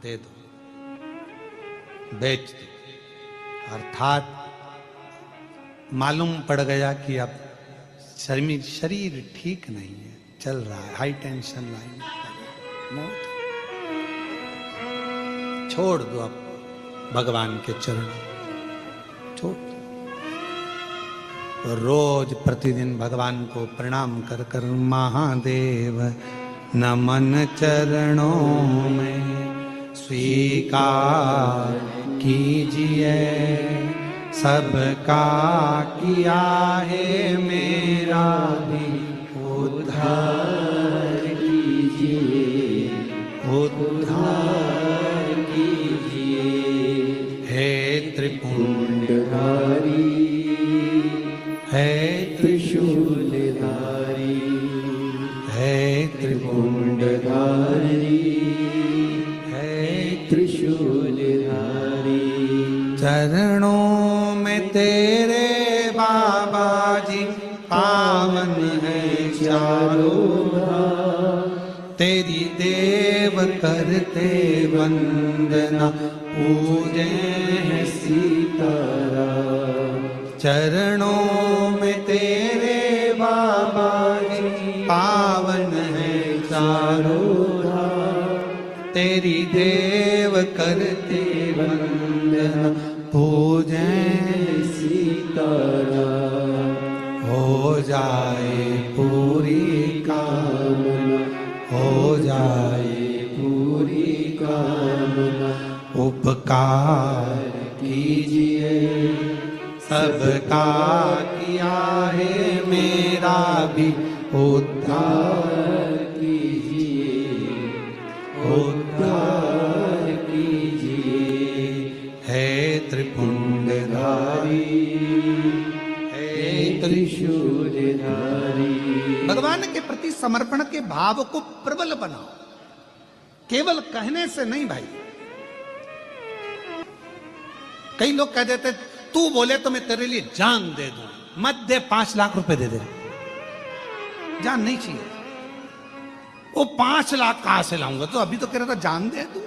A: दे दो, बेच दो। अर्थात मालूम पड़ गया कि अब शरीर ठीक नहीं है, चल रहा है हाई टेंशन लाइन, मौत छोड़ दो, अब भगवान के चरण छोड़ दो। रोज प्रतिदिन भगवान को प्रणाम कर कर महादेव नमन चरणों में स्वीकार कीजिए, सबका किया है मेरा भी उद्धार कीजिए, उद्धार कीजिए। हे
B: त्रिपुंडधारी
A: है
B: त्रिशूलधारी
A: है
B: त्रिपुंडधारी
A: है
B: त्रिशूलधारी
A: चरणों में तेरे बाबा जी पावन है चारों धाम। तेरी देव करते वंदना पूजे हैं
B: सीताराम
A: चरणों में तेरे बाबा जी पावन है चारों धाम। तेरी देव करते वंदना पूजे
B: सीताराम
A: हो जाए पूरी
B: कामना
A: हो जाए
B: पूरी कामना
A: उपकार
B: कीजिए
A: सबका किया है मेरा भी उद्धार
B: कीजिए उद्धार कीजिए
A: है त्रिपुंडधारी है
B: त्रिशूलधारी
A: भगवान के प्रति समर्पण के भाव को प्रबल बनाओ केवल कहने से नहीं भाई। कई लोग कह देते तू बोले तो मैं तेरे लिए जान दे दूं मत दे 5 लाख रुपए दे दे जान नहीं चाहिए वो 5 लाख कहां से लाऊंगा तो अभी तो कह रहा था जान दे तू।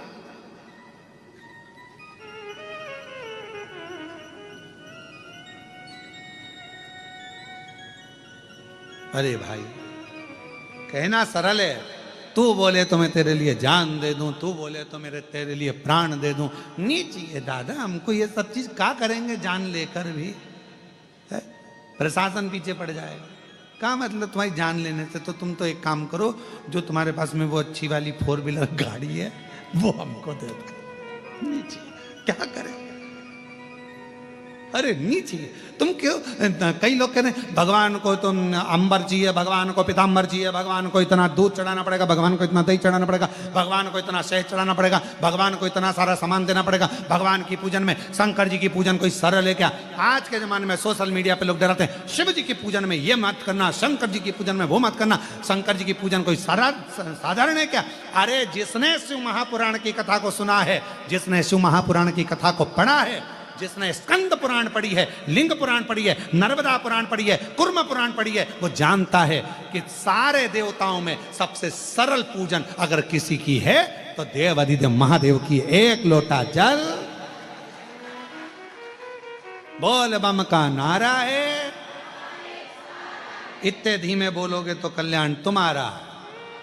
A: अरे भाई कहना सरल है तू बोले तो मैं तेरे लिए जान दे दूं तू बोले तो मेरे तेरे लिए प्राण दे दूं नहीं चाहिए दादा हमको ये सब चीज क्या करेंगे जान लेकर भी है? प्रशासन पीछे पड़ जाएगा क्या मतलब तुम्हारी जान लेने से तो तुम तो एक काम करो जो तुम्हारे पास में वो अच्छी वाली 4 व्हीलर गाड़ी है वो हमको दे दो नहीं चाहिए क्या करें अरे नहीं चाहिए तुम क्यों कई लोग कह रहे हैं भगवान को तुम अंबर चाहिए भगवान को पीताम्बर चाहिए भगवान को इतना दूध चढ़ाना पड़ेगा भगवान को इतना दही चढ़ाना पड़ेगा भगवान को इतना शहद चढ़ाना पड़ेगा भगवान को इतना सारा सामान देना पड़ेगा भगवान की पूजन में शंकर जी की पूजन कोई सरल है क्या। आज के जमाने में सोशल मीडिया पे लोग डराते हैं शिव जी की पूजन में ये मत करना शंकर जी की पूजन में वो मत करना शंकर जी की पूजन कोई साधारण है क्या। अरे जिसने शिव महापुराण की कथा को सुना है जिसने शिव महापुराण की कथा को पढ़ा है जिसने स्कंद पुराण पढ़ी है लिंग पुराण पढ़ी है नर्मदा पुराण पढ़ी है कुर्म पुराण पढ़ी है वो जानता है कि सारे देवताओं में सबसे सरल पूजन अगर किसी की है तो देव अधिदेव महादेव की एक लोटा जल बोल बम का नारा है। इतने धीमे बोलोगे तो कल्याण तुम्हारा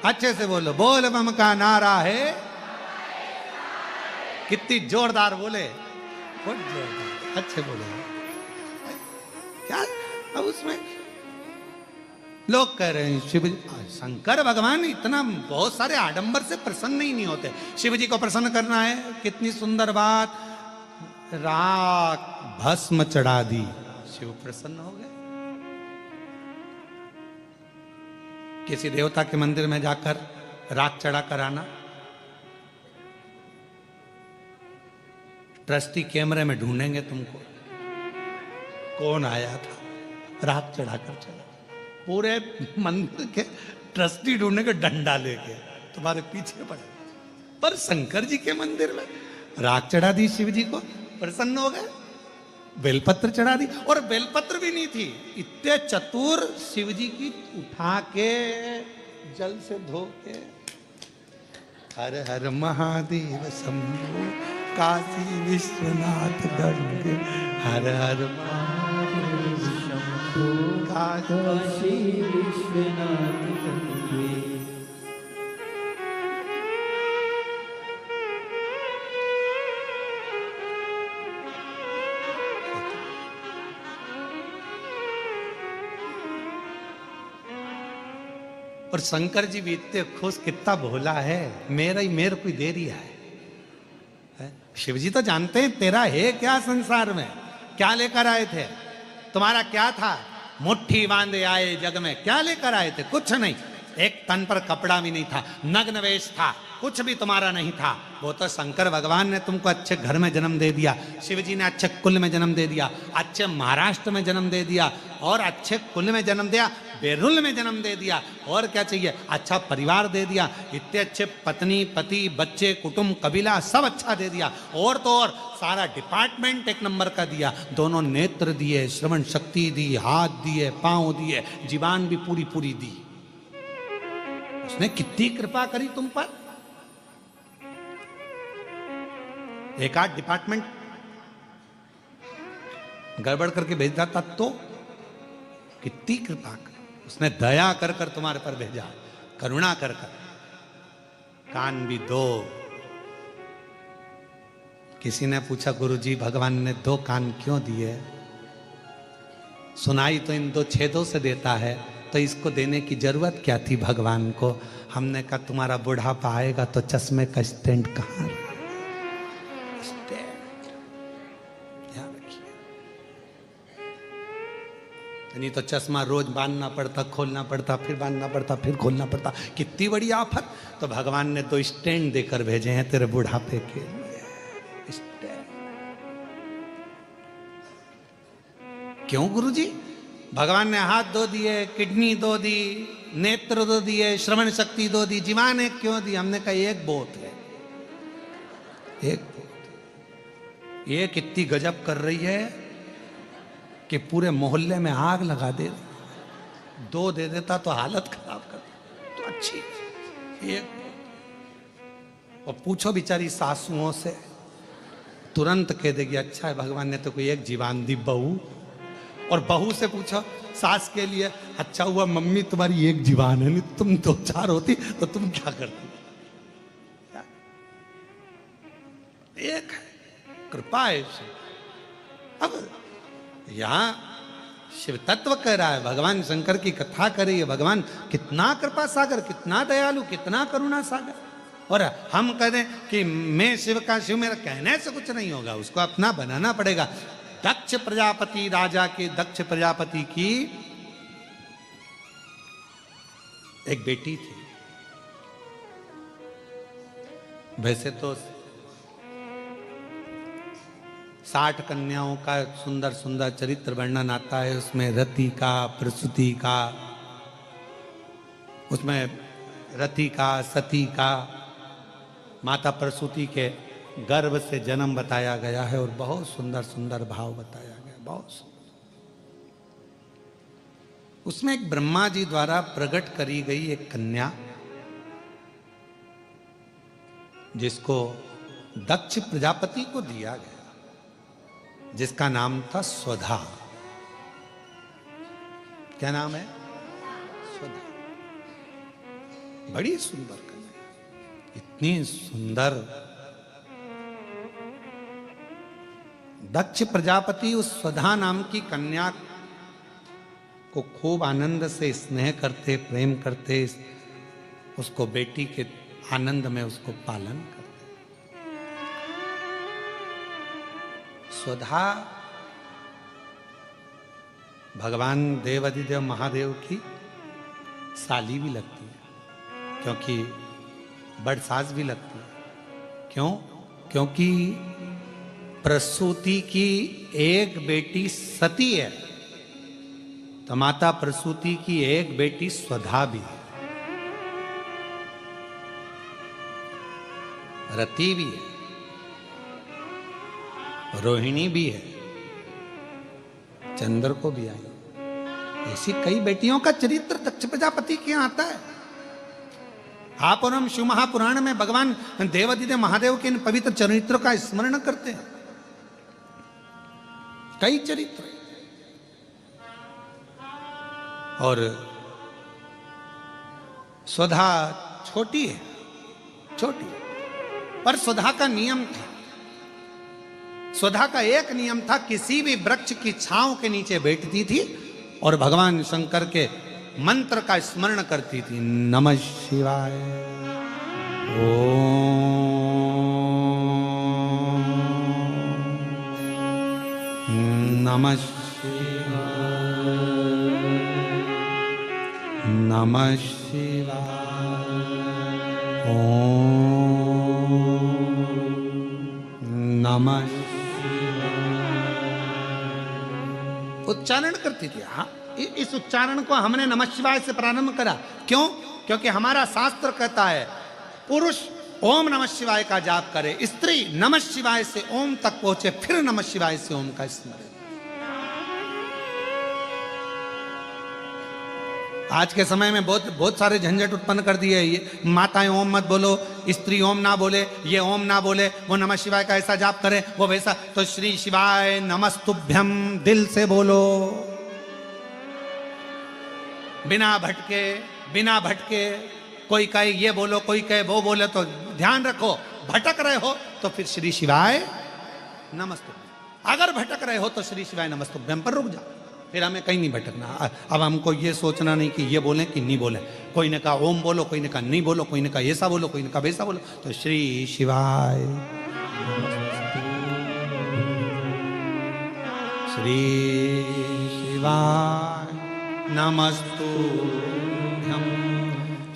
A: अच्छे से बोलो बोल बम का नारा है। कितनी जोरदार बोले अच्छे बोले क्या अब उसमें लोग कह रहे हैं शिव शंकर भगवान इतना बहुत सारे आडंबर से प्रसन्न ही नहीं होते शिव जी को प्रसन्न करना है कितनी सुंदर बात राख भस्म चढ़ा दी शिव प्रसन्न हो गए। किसी देवता के मंदिर में जाकर राख चढ़ा कर आना ट्रस्टी कैमरे में ढूंढेंगे तुमको कौन आया था रात चढ़ाकर चला पूरे मंदिर के ट्रस्टी ढूंढेंगे डंडा लेके तुम्हारे पीछे पड़े पर शंकर जी के मंदिर में राख चढ़ा दी शिव जी को प्रसन्न हो गए बेलपत्र चढ़ा दी और बेलपत्र भी नहीं थी इतने चतुर शिव जी की उठा के जल से धो के हर हर महादेव शंभो काशी विश्वनाथ गंगे हर हर महादेव शंभो काशी
B: विश्वनाथ गंगे
A: और शंकर जी भी इतने खुश कितना भोला है मेरे को दे रही है। शिव जी तो जानते हैं तेरा है क्या संसार में क्या लेकर आए थे तुम्हारा क्या था मुट्ठी बांधे आए जग में क्या लेकर आए थे कुछ नहीं एक तन पर कपड़ा भी नहीं था, नग्न वेश था, कुछ भी तुम्हारा नहीं था। वो तो शंकर भगवान ने तुमको अच्छे घर में जन्म दे दिया, शिव जी ने अच्छे कुल में जन्म दे दिया, अच्छे महाराष्ट्र में जन्म दे दिया, और अच्छे कुल में जन्म दिया, बेरुल में जन्म दे दिया, और क्या चाहिए, अच्छा परिवार दे दिया, इतने अच्छे पत्नी पति बच्चे कुटुंब कबीला सब अच्छा दे दिया, और तो और सारा डिपार्टमेंट एक नंबर का दिया, दोनों नेत्र दिए, श्रवण शक्ति दी, हाथ दिए, पांव दिए, जीवान भी पूरी पूरी दी। उसने कितनी कृपा करी तुम पर। एक आध डिपार्टमेंट गड़बड़ करके भेज था तो कितनी कृपा कर, उसने दया कर कर तुम्हारे पर भेजा, करुणा कर कर। कान भी दो। किसी ने पूछा गुरुजी भगवान ने दो कान क्यों दिए? सुनाई तो इन दो छेदों से देता है, तो इसको देने की जरूरत क्या थी भगवान को? हमने कहा तुम्हारा बुढ़ापा आएगा तो चश्मे का स्टैंड कहां? ध्यान रखिए, नहीं तो चश्मा रोज बांधना पड़ता, खोलना पड़ता, फिर बांधना पड़ता, फिर खोलना पड़ता, कितनी बड़ी आफत। तो भगवान ने दो स्टैंड देकर भेजे हैं तेरे बुढ़ापे के लिए। स्टैंड क्यों गुरुजी? भगवान ने हाथ दो दिए, किडनी दो दी, नेत्र दो दिए, श्रवण शक्ति दो दी, जीवान एक क्यों दी? हमने कहा एक बहुत है, एक बहुत। ये कितनी गजब कर रही है कि पूरे मोहल्ले में आग लगा दे। दो दे देता तो हालत खराब कर, तो अच्छी एक। और पूछो बेचारी सासुओं से, तुरंत कह देगी अच्छा है भगवान ने तो कोई एक जीवान दी बहू। और बहू से पूछो सास के लिए, अच्छा हुआ मम्मी तुम्हारी एक जीवान है, नहीं तुम दो चार होती तो तुम क्या करती? एक कृपा है। अब यहां शिव तत्व कह रहा है, भगवान शंकर की कथा कर रही है, भगवान कितना कृपा सागर, कितना दयालु, कितना करुणा सागर। और हम कहें कि मैं शिव का, शिव मेरा कहने से कुछ नहीं होगा, उसको अपना बनाना पड़ेगा। दक्ष प्रजापति, राजा के दक्ष प्रजापति की एक बेटी थी। वैसे तो 60 कन्याओं का सुंदर सुंदर चरित्र वर्णन आता है, उसमें रति का, प्रसूति का, उसमें रति का, सती का, माता प्रसूति के गर्भ से जन्म बताया गया है, और बहुत सुंदर सुंदर भाव बताया गया, बहुत सुंदर। उसमें एक ब्रह्मा जी द्वारा प्रकट करी गई एक कन्या, जिसको दक्ष प्रजापति को दिया गया, जिसका नाम था स्वधा। क्या नाम है? स्वधा। बड़ी सुंदर कन्या, इतनी सुंदर। दक्ष प्रजापति उस स्वधा नाम की कन्या को खूब आनंद से स्नेह करते, प्रेम करते, उसको बेटी के आनंद में उसको पालन करते। स्वधा भगवान देवाधिदेव महादेव की साली भी लगती है, क्योंकि बड़ सास भी लगती है। क्यों? क्योंकि प्रसूति की एक बेटी सती है, तो माता प्रसूति की एक बेटी स्वधा भी है, रति भी है, रोहिणी भी है, चंद्र को भी आई। ऐसी कई बेटियों का चरित्र दक्ष प्रजापति के आता है। आप और हम शिव महापुराण में भगवान देवाधिदेव महादेव के इन पवित्र चरित्रों का स्मरण करते हैं। कई चरित्र। और स्वधा छोटी है, छोटी, पर स्वधा का नियम था। स्वधा का एक नियम था, किसी भी वृक्ष की छांव के नीचे बैठती थी और भगवान शंकर के मंत्र का स्मरण करती थी। नमः शिवाय, ओम नमः शिवाय, नमः शिवाय। ओम नमः शिवाय। उच्चारण करती थी। हाँ, इस उच्चारण को हमने नमः शिवाय से प्रारंभ करा। क्यों? क्योंकि हमारा शास्त्र कहता है पुरुष ओम नमः शिवाय का जाप करे, स्त्री नमः शिवाय से ओम तक पहुंचे, फिर नमः शिवाय से ओम का स्मरण। आज के समय में बहुत सारे झंझट उत्पन्न कर दिए। ये माताएं ओम मत बोलो, स्त्री ओम ना बोले, ये ओम ना बोले, वो नमः शिवाय का ऐसा जाप करे, वो वैसा। तो श्री शिवाय नमस्तुभ्यम दिल से बोलो, बिना भटके। कोई कहे ये बोलो, कोई कहे वो बोले, तो ध्यान रखो भटक रहे हो तो फिर श्री शिवाय नमस्तुभ्यम। अगर भटक रहे हो तो श्री शिवाय नमस्तुभ्यम पर रुक जाओ, फिर हमें कहीं नहीं भटकना। अब हमको ये सोचना नहीं कि ये बोले कि नहीं बोले। कोई ने कहा ओम बोलो, कोई ने कहा नहीं बोलो, कोई ने कहा ऐसा बोलो, कोई ने कहा वैसा बोलो। तो श्री शिवाय नमस्तुभ्यम, श्री शिवाय
B: नमस्तुभ्यं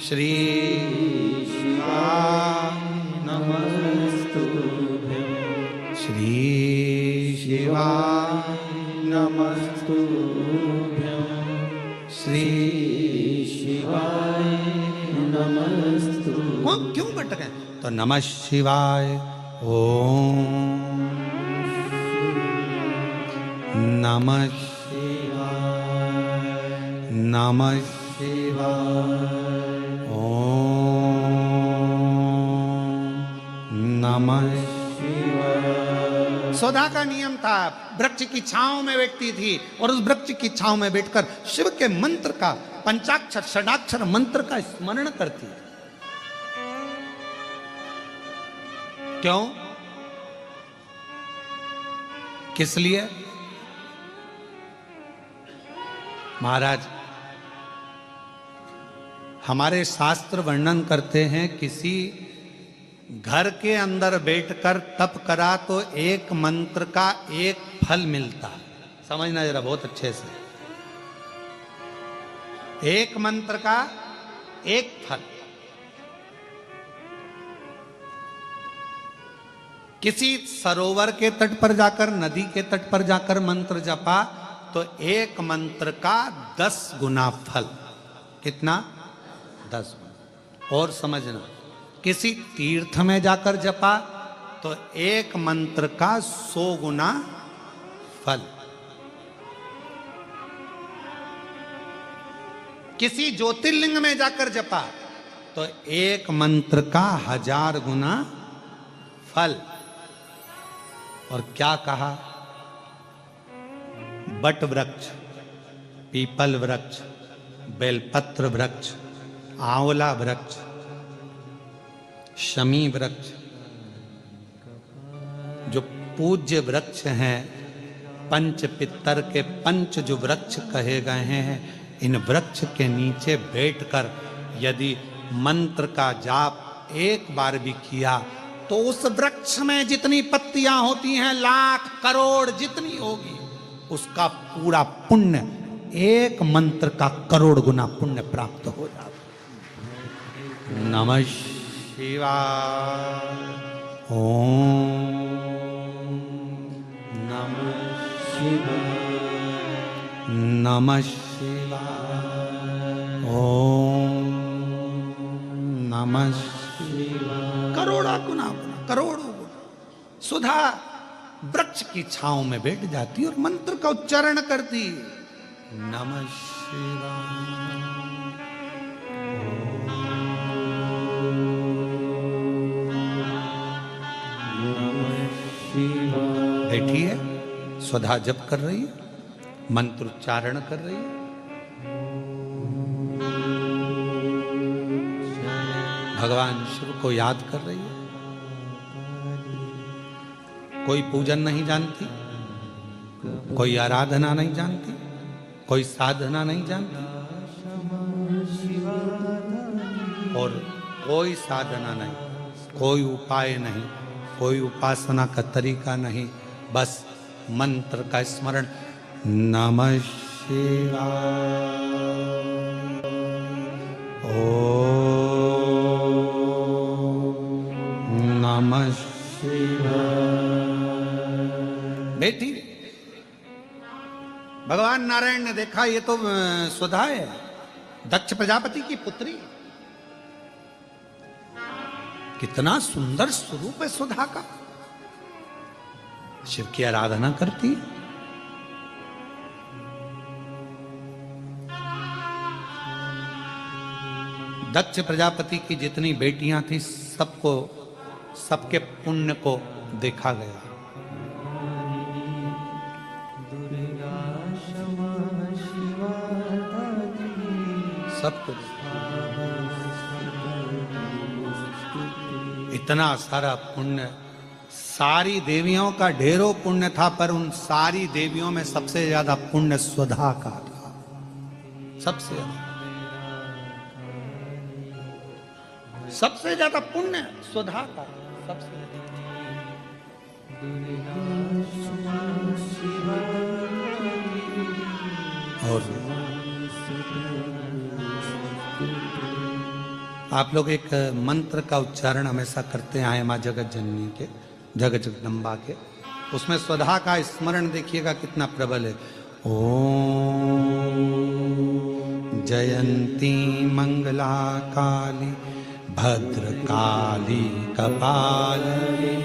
A: श्री शिवाय
B: नमस्तुभ्यं
A: श्री
B: शिवाय नमस्तुभ्यं।
A: कौन क्यों भटके? तो नमः शिवाय ओम नमः शिवाय नमः शिवाय ओम नमः शिवाय। सुधा का नियम था, वृक्ष की छांव में बैठती थी और उस वृक्ष की छांव में बैठकर शिव के मंत्र का, पंचाक्षर षडाक्षर मंत्र का स्मरण करती। क्यों? किस लिए? महाराज, हमारे शास्त्र वर्णन करते हैं किसी घर के अंदर बैठकर तप करा तो एक मंत्र का एक फल मिलता। समझना जरा बहुत अच्छे से, एक मंत्र का एक फल। किसी सरोवर के तट पर जाकर, नदी के तट पर जाकर मंत्र जपा तो एक मंत्र का 10 गुना फल। कितना? 10 गुना। और समझना, किसी तीर्थ में जाकर जपा तो एक मंत्र का 100 गुना फल। किसी ज्योतिर्लिंग में जाकर जपा तो एक मंत्र का 1000 गुना फल। और क्या कहा? बट वृक्ष, पीपल वृक्ष, बेलपत्र वृक्ष, आंवला वृक्ष, शमी वृक्ष, जो पूज्य वृक्ष हैं, पंच पितर के पंच जो वृक्ष कहे गए हैं, इन वृक्ष के नीचे बैठकर यदि मंत्र का जाप एक बार भी किया तो उस वृक्ष में जितनी पत्तियां होती हैं, लाख करोड़ जितनी होगी, उसका पूरा पुण्य एक मंत्र का करोड़ गुना पुण्य प्राप्त हो जाता। नमः शिवाय ओम नमः शिवाय नमः शिवाय ओम नमः शिवाय। करोड़ा गुना, करोड़ों गुना सुधा वृक्ष की छांव में बैठ जाती और मंत्र का उच्चारण करती। नमः शिवाय। बैठी है, स्वधा जप कर रही है, मंत्र उच्चारण कर रही है। भगवान शिव को याद कर रही है। कोई पूजन नहीं जानती, कोई आराधना नहीं जानती, कोई साधना नहीं जानती, और कोई साधना नहीं, कोई उपाय नहीं, कोई उपासना का तरीका नहीं, बस मंत्र का स्मरण। नमः शिवाय नमः शिवाय। बेटी, भगवान नारायण ने देखा ये तो सुधा है, दक्ष प्रजापति की पुत्री। कितना सुंदर स्वरूप है सुधा का। शिव की आराधना करती है। दक्ष प्रजापति की जितनी बेटियां थी सबको, सबके पुण्य को देखा गया। सबको इतना सारा पुण्य, सारी देवियों का ढेरों पुण्य था, पर उन सारी देवियों में सबसे ज्यादा पुण्य सुधा का था। सबसे ज्यादा पुण्य सुधा का। सबसे और आप लोग एक मंत्र का उच्चारण हमेशा करते आए मां जगत जननी के, जगत जगदम्बा के। उसमें स्वधा का स्मरण देखिएगा कितना प्रबल है। ओम जयंती मंगला काली भद्रकाली कपालिनी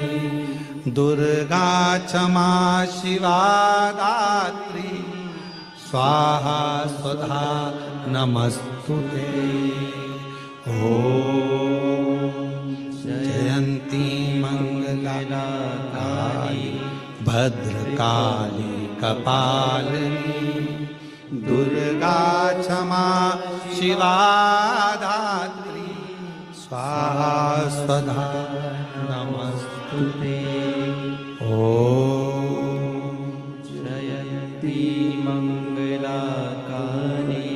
A: दुर्गा क्षमा शिवा दात्री स्वाहा स्वधा नमस्तुते। ओम जयंती मंगला काली भद्रकाली कपालिनी दुर्गा क्षमा शिवा धात्री स्वाहा स्वधा नमस्तुते। ओम
B: जयंती मंगला काली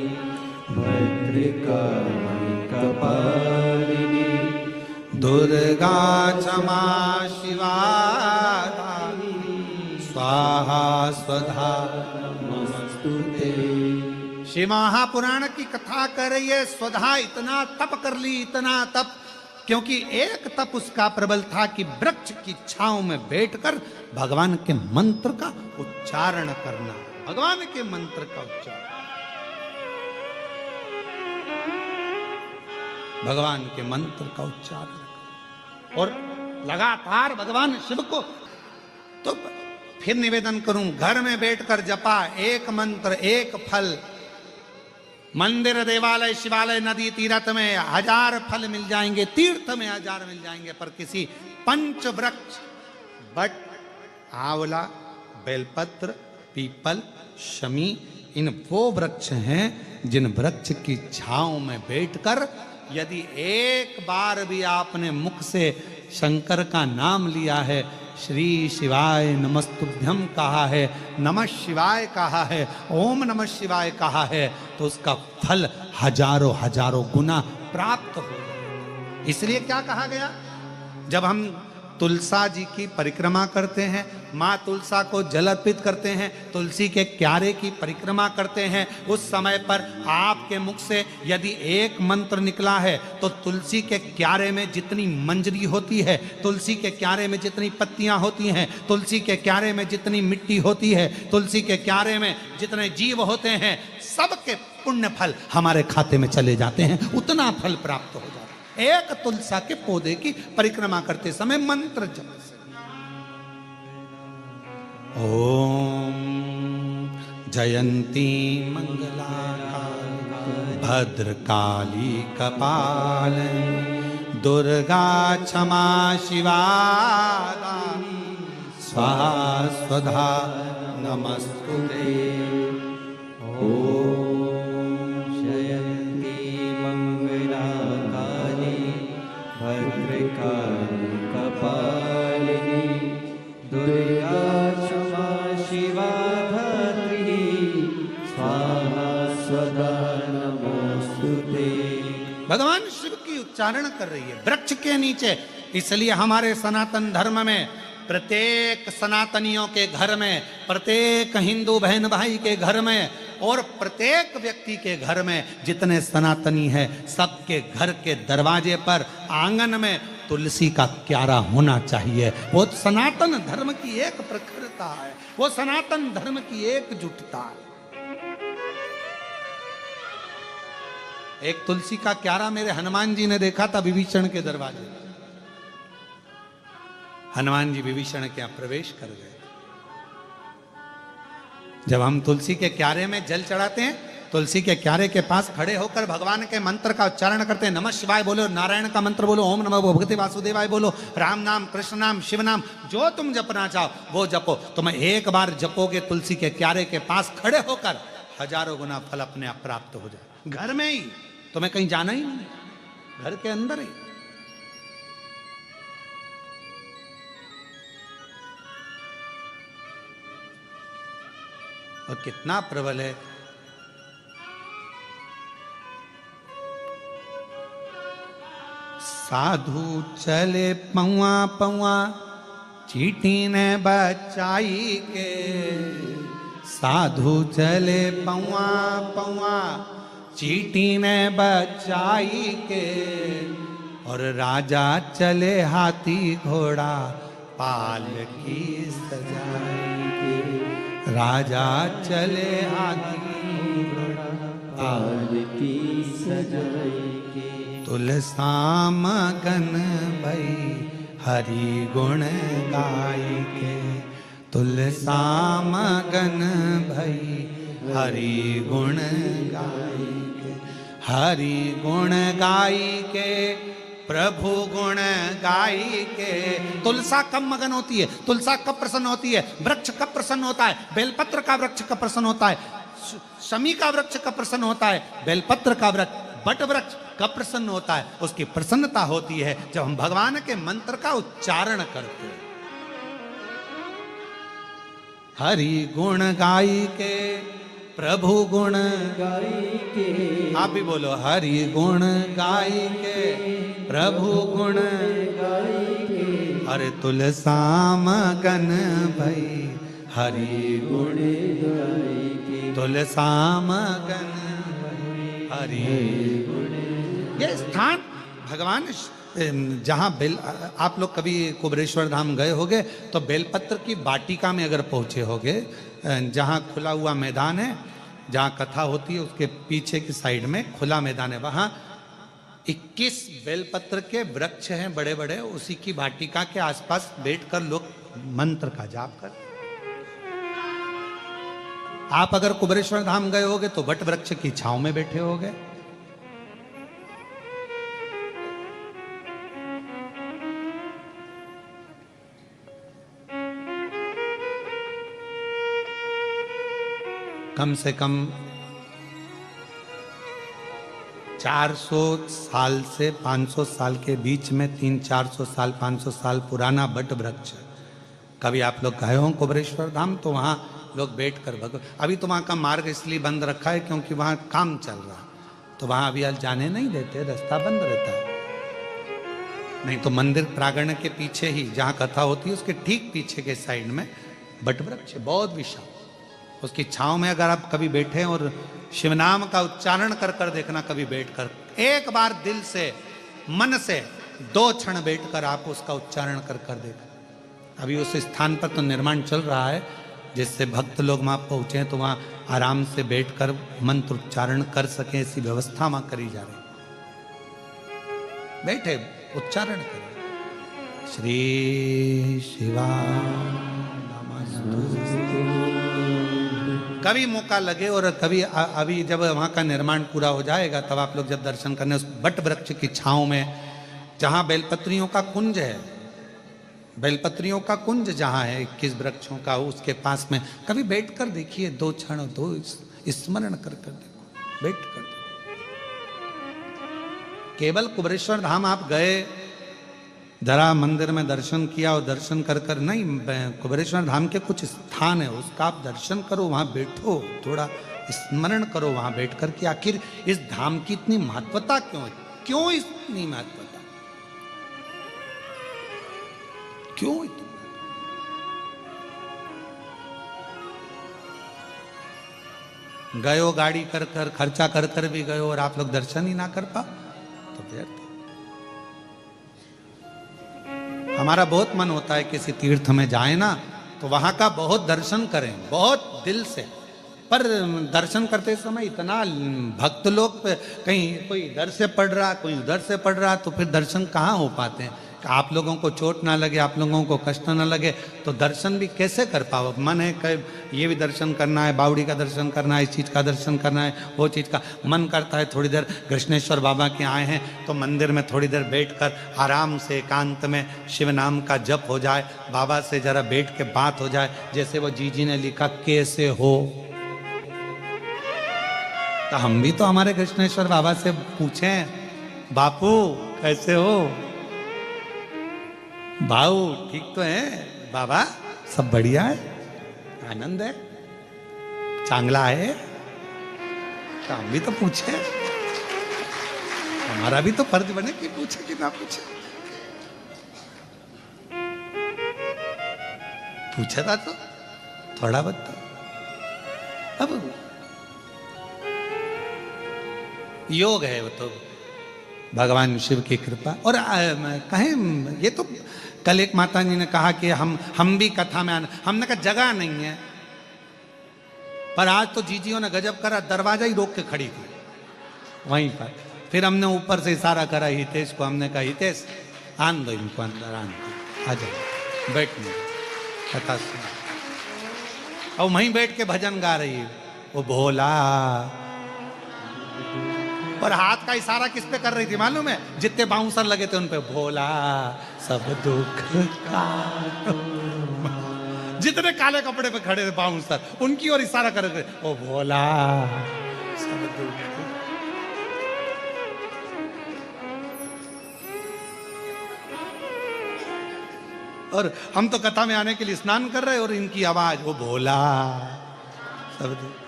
B: भद्रकाली कपालिनी
A: दुर्गा क्षमा शिवा धात्री स्वाहा स्वधा
B: नमस्तुते।
A: श्री महापुराण की कथा कर रही है। स्वधा इतना तप कर ली, इतना तप, क्योंकि एक तप उसका प्रबल था कि वृक्ष की छांव में बैठकर भगवान के मंत्र का उच्चारण करना। भगवान के मंत्र का उच्चारण, भगवान के मंत्र का उच्चारण, और लगातार भगवान शिव को। तो फिर निवेदन करूं, घर में बैठकर जपा एक मंत्र एक फल, मंदिर देवालय शिवालय नदी तीर्थ में 1000 फल मिल जाएंगे, तीर्थ में 1000 मिल जाएंगे, पर किसी पंच वृक्ष बट आंवला बेलपत्र पीपल शमी, इन वो वृक्ष हैं जिन वृक्ष की छांव में बैठकर यदि एक बार भी आपने मुख से शंकर का नाम लिया है, श्री शिवाय नमस्तुभ्यम कहा है, नमः शिवाय कहा है, ओम नमः शिवाय कहा है, तो उसका फल हजारों हजारों गुना प्राप्त हो जाए। इसलिए क्या कहा गया, जब हम तुलसा जी की परिक्रमा करते हैं, माँ तुलसा को जल अर्पित करते हैं, तुलसी के क्यारे की परिक्रमा करते हैं, उस समय पर आपके मुख से यदि एक मंत्र निकला है तो तुलसी के क्यारे में जितनी मंजरी होती है, तुलसी के क्यारे में जितनी पत्तियां होती हैं, तुलसी के क्यारे में जितनी मिट्टी होती है, तुलसी के क्यारे में जितने जीव होते हैं, सबके पुण्य फल हमारे खाते में चले जाते हैं, उतना फल प्राप्त हो जाता है एक तुलसा के पौधे की परिक्रमा करते समय मंत्र जप से। ओम जयंती मंगला भद्रकाली कपालिनी दुर्गा क्षमा शिवा स्वाहा स्वधा नमस्तुते।
B: भद्रकाली कपालिनी दुर्गा क्षमा शिवा धात्री स्वाहा स्वधा नमस्तुते।
A: भगवान शिव की उच्चारण कर रही है वृक्ष के नीचे। इसलिए हमारे सनातन धर्म में प्रत्येक सनातनियों के घर में, प्रत्येक हिंदू बहन भाई के घर में और प्रत्येक व्यक्ति के घर में जितने सनातनी है सबके घर के दरवाजे पर आंगन में तुलसी का क्यारा होना चाहिए। वो सनातन धर्म की एक प्रखरता है, वो सनातन धर्म की एकजुटता है। एक तुलसी का क्यारा मेरे हनुमान जी ने देखा था विभीषण के दरवाजे। हनुमान जी विभीषण के यहां प्रवेश कर गए। जब हम तुलसी के क्यारे में जल चढ़ाते हैं, तुलसी के क्यारे के पास खड़े होकर भगवान के मंत्र का उच्चारण करते हैं। नमः शिवाय बोलो, नारायण का मंत्र बोलो, ओम नमः भगवते वासुदेवाय बोलो, राम नाम, कृष्ण नाम, शिव नाम, जो तुम जपना चाहो वो जपो। तुम एक बार जपोगे तुलसी के क्यारे के पास खड़े होकर, हजारों गुना फल अपने आप प्राप्त हो जाए। घर में ही, तुम्हें कहीं जाना ही नहीं, घर के अंदर ही। और कितना प्रबल है। साधु चले पौआ पौआ, चींटी ने बचाई के। साधु चले पौआ पौआ, चींटी ने बचाई के। और राजा चले हाथी घोड़ा, पालकी सजाई के। राजा चले हाथी घोड़ा,
B: पालकी सजाई के।
A: तुलसा मगन भई, हरि गुण गाई के। तुलसा मगन भई, हरि गुण गाई के। हरि गुण गाई के, प्रभु गुण गाई के। तुलसा कब मगन होती है, तुलसा कब प्रसन्न होती है? वृक्ष कब प्रसन्न होता है? बेलपत्र का वृक्ष कब प्रसन्न होता है? शमी का वृक्ष कब प्रसन्न होता है? बेलपत्र का वृक्ष, बट वृक्ष कब प्रसन्न होता है? उसकी प्रसन्नता होती है जब हम भगवान के मंत्र का उच्चारण करते हैं। हरि गुण गाई के, प्रभु गुण
B: गाई के।
A: आप भी बोलो, हरि गुण गाई के, प्रभु गुण
B: गाई के।
A: अरे तुलसा मगन भई, हरि
B: गुण गाई के।
A: तुलसा मगन हरि। ये स्थान भगवान जहाँ बेल, आप लोग कभी कुबरेश्वर धाम गए होगे तो बेलपत्र की वाटिका में अगर पहुँचे होगे, जहाँ खुला हुआ मैदान है, जहाँ कथा होती है उसके पीछे की साइड में खुला मैदान है, वहाँ 21 बेलपत्र के वृक्ष हैं बड़े बड़े। उसी की वाटिका के आसपास बैठकर लोग मंत्र का जाप कर। आप अगर कुबरेश्वर धाम गए होगे तो वट वृक्ष की छांव में बैठे होगे। कम से कम 400 साल से 500 साल के बीच में 300-400 साल 500 साल पुराना बट वृक्ष। कभी आप लोग गए हो कुबरेश्वर धाम तो वहाँ लोग बैठकर अभी तो वहाँ का मार्ग इसलिए बंद रखा है क्योंकि वहाँ काम चल रहा, तो वहाँ अभी जाने नहीं देते, रास्ता बंद रहता है। नहीं तो मंदिर प्रांगण के पीछे ही जहाँ कथा होती है उसके ठीक पीछे के साइड में बट वृक्ष बहुत विशाल, उसकी छांव में अगर आप कभी बैठे और शिवनाम का उच्चारण कर कर देखना, कभी बैठकर एक बार दिल से मन से 2 क्षण बैठकर आप उसका उच्चारण कर कर देखना। अभी उस स्थान पर तो निर्माण चल रहा है, जिससे भक्त लोग वहाँ पहुँचे तो वहाँ आराम से बैठकर मंत्र उच्चारण कर सकें, ऐसी व्यवस्था वहाँ करी जा रही। बैठे उच्चारण करें, श्री शिवा कभी मौका लगे। और कभी अभी जब वहाँ का निर्माण पूरा हो जाएगा तब आप लोग जब दर्शन करने उस बट वृक्ष की छांव में, जहाँ बेलपत्रियों का कुंज है, बेलपत्रियों का कुंज जहाँ है 21 वृक्षों का, उसके पास में कभी बैठ कर देखिए, 2 क्षण 2 स्मरण कर कर देखो, बैठ कर। केवल कुबरेश्वर धाम आप गए, जरा मंदिर में दर्शन किया और दर्शन कर कर नहीं, कुबरेश्वर धाम के कुछ स्थान है उसका आप दर्शन करो, वहाँ बैठो, थोड़ा स्मरण करो वहाँ बैठकर कि आखिर इस धाम की इतनी महत्वता क्यों है, क्यों इतनी महत्वता, क्यों इतनी। गयो गाड़ी कर कर खर्चा कर कर भी गयो और आप लोग दर्शन ही ना कर पाओ तो व्यर्थ। हमारा बहुत मन होता है किसी तीर्थ में जाए ना तो वहां का बहुत दर्शन करें, बहुत दिल से, पर दर्शन करते समय इतना भक्त लोग कहीं कोई इधर से पढ़ रहा कोई उधर से पढ़ रहा तो फिर दर्शन कहाँ हो पाते हैं। आप लोगों को चोट ना लगे, आप लोगों को कष्ट ना लगे तो दर्शन भी कैसे कर पाओ। मन है कि ये भी दर्शन करना है, बावड़ी का दर्शन करना है, इस चीज़ का दर्शन करना है, वो चीज़ का मन करता है। थोड़ी देर कृष्णेश्वर बाबा के आए हैं तो मंदिर में थोड़ी देर बैठकर आराम से एकांत में शिव नाम का जप हो जाए, बाबा से जरा बैठ के बात हो जाए। जैसे वो जी ने लिखा कैसे हो, तो हम भी तो हमारे कृष्णेश्वर बाबा से पूछें, बापू कैसे हो, भाऊ ठीक तो है, बाबा सब बढ़िया है, आनंद है, चांगला है। तो हम भी तो पूछे, हमारा भी तो फर्ज बने कि पूछे कि ना पूछे। पूछा था तो थोड़ा बहुत तो। अब योग है वो तो भगवान शिव की कृपा। और कहें ये तो कल एक माता जी ने कहा कि हम भी कथा में आना, हमने कहा जगह नहीं है। पर आज तो जीजियों ने गजब करा, दरवाजा ही रोक के खड़ी थी वहीं पर। फिर हमने ऊपर से इशारा करा हितेश को, हमने कहा हितेश आन दो इनको अंदर, आन दो, आ जाओ बैठने कथा सुनो। और वहीं बैठ के भजन गा रही है वो भोला, और हाथ का इशारा किस पे कर रही थी मालूम है, जितने बाउंसर लगे थे उन पे, भोला सब दुख का, जितने काले कपड़े पे खड़े थे बाउंसर उनकी ओर इशारा कर रहे थे, ओ भोला सब दुख। और हम तो कथा में आने के लिए स्नान कर रहे और इनकी आवाज वो भोला सब दुख।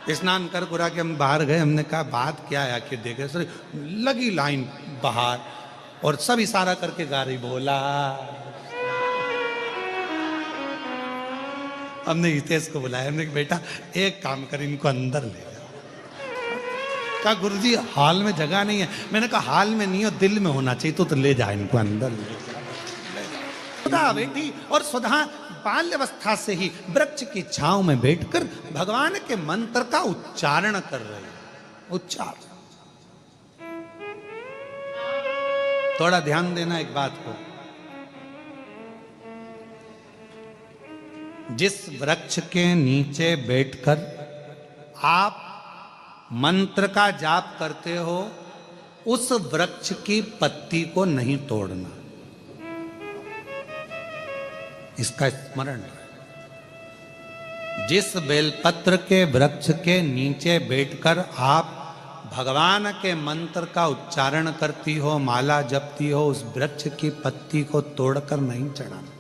A: स्नान कर कुरा के हम बाहर गए, हमने कहा बात क्या है आखिर, देखे सर लगी लाइन बाहर और सब इशारा करके गा रही भोला। हमने हितेश को बुलाया, हमने कहा बेटा एक काम कर इनको अंदर ले जाओ। कहा गुरुजी हाल में जगह नहीं है। मैंने कहा हाल में नहीं हो, दिल में होना चाहिए, तो ले जा इनको अंदर ले जा। सुधा बेटी और सुधा बाल्यावस्था से ही वृक्ष की छांव में बैठकर भगवान के मंत्र का उच्चारण कर रहे हैं। उच्चारण थोड़ा ध्यान देना एक बात को, जिस वृक्ष के नीचे बैठकर आप मंत्र का जाप करते हो उस वृक्ष की पत्ती को नहीं तोड़ना, इसका स्मरण। जिस बेलपत्र के वृक्ष के नीचे बैठकर आप भगवान के मंत्र का उच्चारण करती हो, माला जपती हो, उस वृक्ष की पत्ती को तोड़कर नहीं चढ़ाना,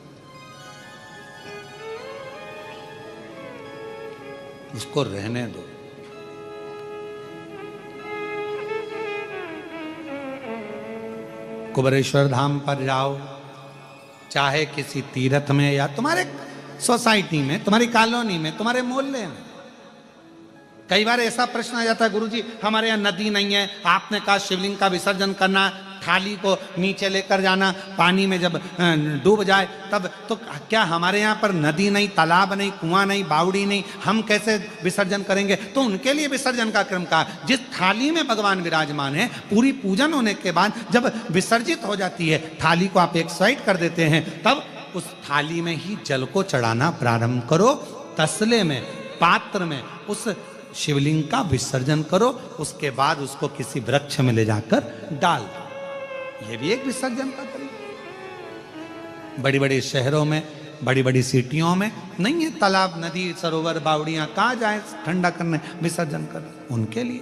A: उसको रहने दो। कुबेरेश्वर धाम पर जाओ, चाहे किसी तीर्थ में या तुम्हारे सोसाइटी में, तुम्हारी कॉलोनी में, तुम्हारे मोहल्ले में, कई बार ऐसा प्रश्न आ जाता है गुरुजी हमारे यहाँ नदी नहीं है, आपने कहा शिवलिंग का विसर्जन करना, थाली को नीचे लेकर जाना, पानी में जब डूब जाए तब, तो क्या हमारे यहाँ पर नदी नहीं, तालाब नहीं, कुआं नहीं, बावड़ी नहीं, हम कैसे विसर्जन करेंगे? तो उनके लिए विसर्जन का क्रम कहा। जिस थाली में भगवान विराजमान है, पूरी पूजन होने के बाद जब विसर्जित हो जाती है, थाली को आप एक साइड कर देते हैं, तब उस थाली में ही जल को चढ़ाना प्रारंभ करो। तसले में, पात्र में उस शिवलिंग का विसर्जन करो, उसके बाद उसको किसी वृक्ष में ले जाकर डाल दो। ये भी एक विसर्जन का तरीका। बड़ी बड़ी शहरों में, बड़ी बड़ी सिटियों में नहीं है तालाब, नदी, सरोवर, बावड़ियां, कहाँ जाए ठंडा करने, विसर्जन करने, उनके लिए।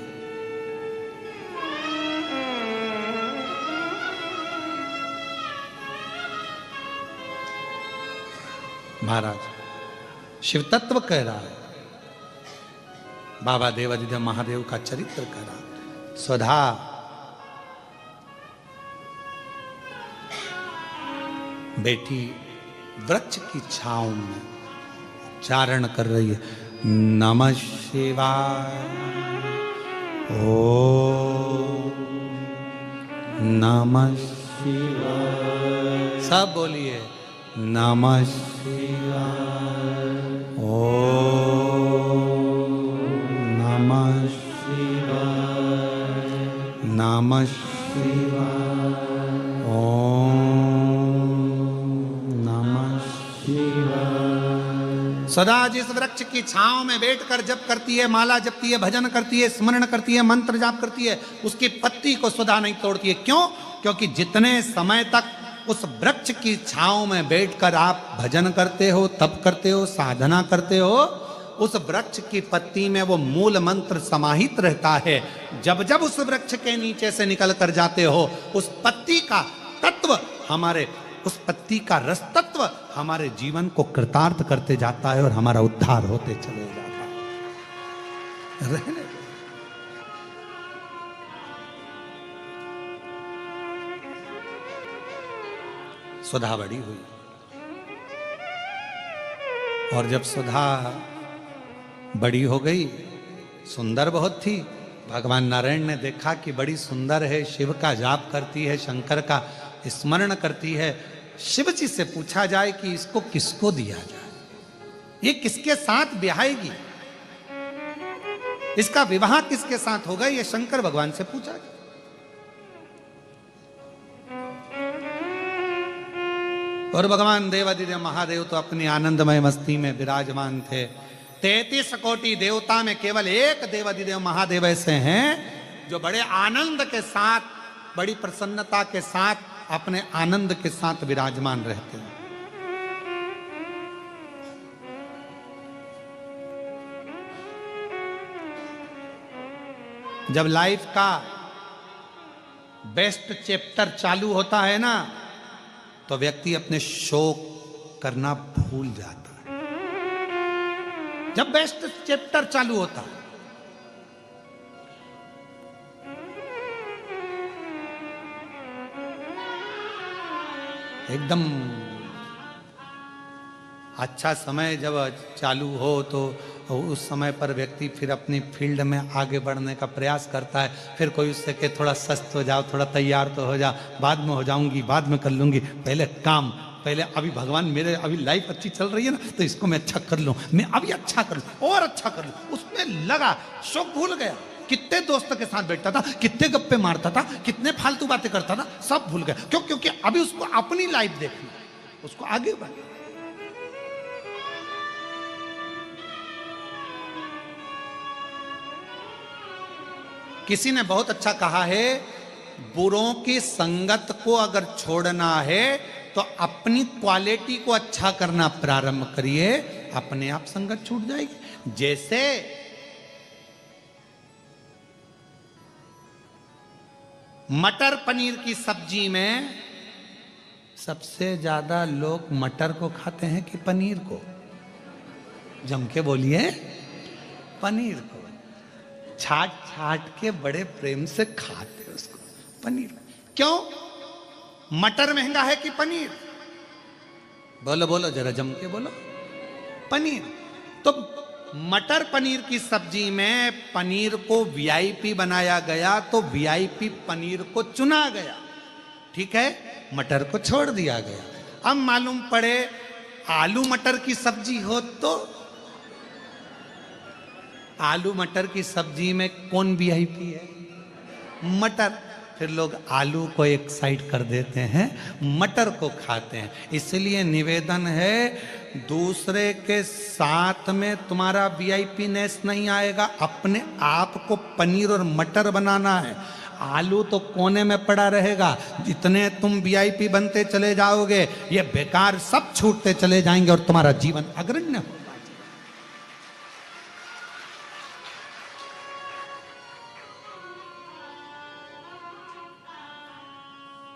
A: महाराज शिव तत्व कह रहा है, बाबा देवादिदेव महादेव का चरित्र कह रहा है। स्वधा बेटी वृक्ष की छांव में उच्चारण कर रही है, नमः शिवाय। ओम नमः शिवाय। सब बोलिए नमः शिवाय। ओम नमः शिवाय। नमः शिवाय। ओम नमः शिवाय। सदा जिस वृक्ष की छांव में बैठकर जप करती है, माला जपती है, भजन करती है, स्मरण करती है, मंत्र जाप करती है, उसकी पत्ती को सदा नहीं तोड़ती है। क्यों? क्योंकि जितने समय तक उस वृक्ष की छांव में बैठकर आप भजन करते हो, तप करते हो, साधना करते हो, उस वृक्ष की पत्ती में वो मूल मंत्र समाहित रहता है। जब जब उस वृक्ष के नीचे से निकल कर जाते हो, उस पत्ती का तत्व हमारे, उस पत्ती का रस तत्व हमारे जीवन को कृतार्थ करते जाता है और हमारा उद्धार होते चले जाता है। रहने दो। सुधा बड़ी हुई और जब सुधा बड़ी हो गई, सुंदर बहुत थी। भगवान नारायण ने देखा कि बड़ी सुंदर है, शिव का जाप करती है, शंकर का स्मरण करती है। शिव जी से पूछा जाए कि इसको किसको दिया जाए, ये किसके साथ ब्याहेगी, इसका विवाह किसके साथ होगा, ये शंकर भगवान से पूछा गया। और भगवान देवादिदेव महादेव तो अपनी आनंदमय मस्ती में विराजमान थे। 33 कोटि देवता में केवल एक देवादिदेव महादेव ऐसे हैं जो बड़े आनंद के साथ, बड़ी प्रसन्नता के साथ, अपने आनंद के साथ विराजमान रहते हैं। जब लाइफ का बेस्ट चैप्टर चालू होता है ना, तो व्यक्ति अपने शोक करना भूल जाता है। जब बेस्ट चैप्टर चालू होता है, एकदम अच्छा समय जब चालू हो तो उस समय पर व्यक्ति फिर अपनी फील्ड में आगे बढ़ने का प्रयास करता है। फिर कोई उससे कहे थोड़ा सस्त हो जाओ, थोड़ा तैयार तो हो जा, बाद में हो जाऊंगी, बाद में कर लूंगी, पहले काम, पहले अभी भगवान मेरे अभी लाइफ अच्छी चल रही है ना, तो इसको मैं अच्छा कर लूं, मैं अभी अच्छा कर लूं और अच्छा कर लूं। उसमें लगा, शौक भूल गया। कितने दोस्तों के साथ बैठता था, कितने गप्पे मारता था, कितने फालतू बातें करता था, सब भूल गया। क्यों? क्योंकि अभी उसको अपनी लाइफ देखनी, उसको आगे बढ़ना। किसी ने बहुत अच्छा कहा है, बुरों की संगत को अगर छोड़ना है तो अपनी क्वालिटी को अच्छा करना प्रारंभ करिए, अपने आप संगत छूट जाएगी। जैसे मटर पनीर की सब्जी में सबसे ज्यादा लोग मटर को खाते हैं कि पनीर को? जम के बोलिए, पनीर को। छाट छाट के बड़े प्रेम से खाते उसको, पनीर। क्यों? मटर महंगा है कि पनीर? बोलो बोलो, जरा जम के बोलो। पनीर। तो मटर पनीर की सब्जी में पनीर को वीआईपी बनाया गया, तो वीआईपी पनीर को चुना गया, ठीक है, मटर को छोड़ दिया गया। अब मालूम पड़े आलू मटर की सब्जी हो तो आलू मटर की सब्जी में कौन वीआईपी है? मटर। फिर लोग आलू को एक साइड कर देते हैं, मटर को खाते हैं। इसलिए निवेदन है, दूसरे के साथ में तुम्हारा वीआईपी नेस नहीं आएगा, अपने आप को पनीर और मटर बनाना है। आलू तो कोने में पड़ा रहेगा। जितने तुम वीआईपी बनते चले जाओगे, ये बेकार सब छूटते चले जाएंगे और तुम्हारा जीवन अग्रण्य हो।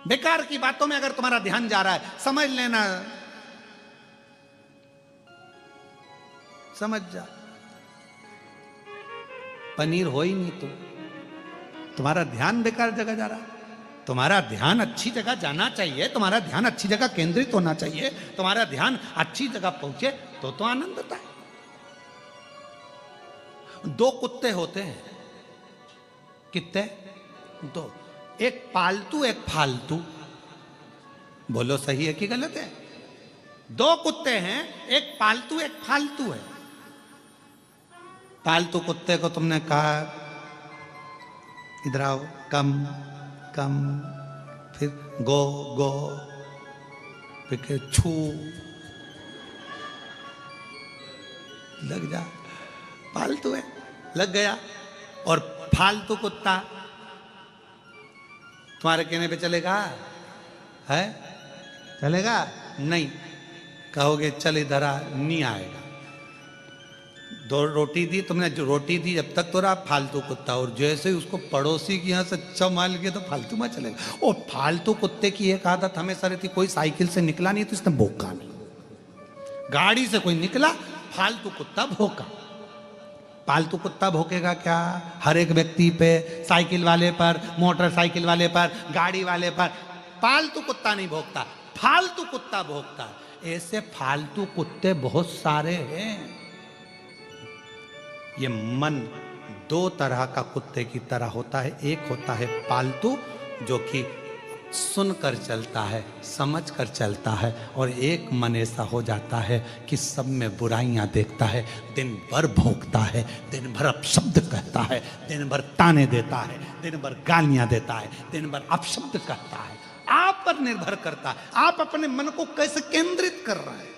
A: बेकार की बातों में अगर तुम्हारा ध्यान जा रहा है, समझ लेना, समझ जा, पनीर हो ही नहीं, तुम्हारा ध्यान बेकार जगह जा रहा है। तुम्हारा ध्यान अच्छी जगह जाना चाहिए, तुम्हारा ध्यान अच्छी जगह केंद्रित होना चाहिए, तुम्हारा ध्यान अच्छी जगह पहुंचे तो आनंद आता है। दो कुत्ते होते हैं। कितने? दो। एक पालतू एक फालतू। बोलो सही है कि गलत है? दो कुत्ते हैं, एक पालतू एक फालतू है। पालतू कुत्ते को तुमने कहा इधर आओ, कम कम, फिर गो गो, फिर छू, लग जा, पालतू है, लग गया। और फालतू कुत्ता तुम्हारे कहने पे चलेगा? है? चलेगा नहीं। कहोगे चल इधर आ, नहीं आएगा। दो रोटी दी तुमने, जो रोटी दी जब तक तो रहा फालतू कुत्ता, और जैसे ही उसको पड़ोसी की यहां से अच्छा माल गया तो फालतू में चलेगा। और फालतू कुत्ते की एक आदत हमेशा रहती, कोई साइकिल से निकला नहीं तो इसने भौंका नहीं, गाड़ी से कोई निकला फालतू कुत्ता भौंका। पालतू कुत्ता भौंकेगा क्या? हर एक व्यक्ति पे, साइकिल वाले पर, मोटरसाइकिल वाले पर, गाड़ी वाले पर। पालतू कुत्ता नहीं भौंकता, फालतू कुत्ता भौंकता। ऐसे फालतू कुत्ते बहुत सारे हैं। ये मन दो तरह का कुत्ते की तरह होता है। एक होता है पालतू, जो कि सुनकर चलता है, समझ कर चलता है, और एक मन ऐसा हो जाता है कि सब में बुराइयां देखता है, दिन भर भौंकता है, दिन भर अपशब्द कहता है, दिन भर ताने देता है, दिन भर गालियां देता है, दिन भर अपशब्द कहता है। आप पर निर्भर करता है, आप अपने मन को कैसे केंद्रित कर रहे हैं।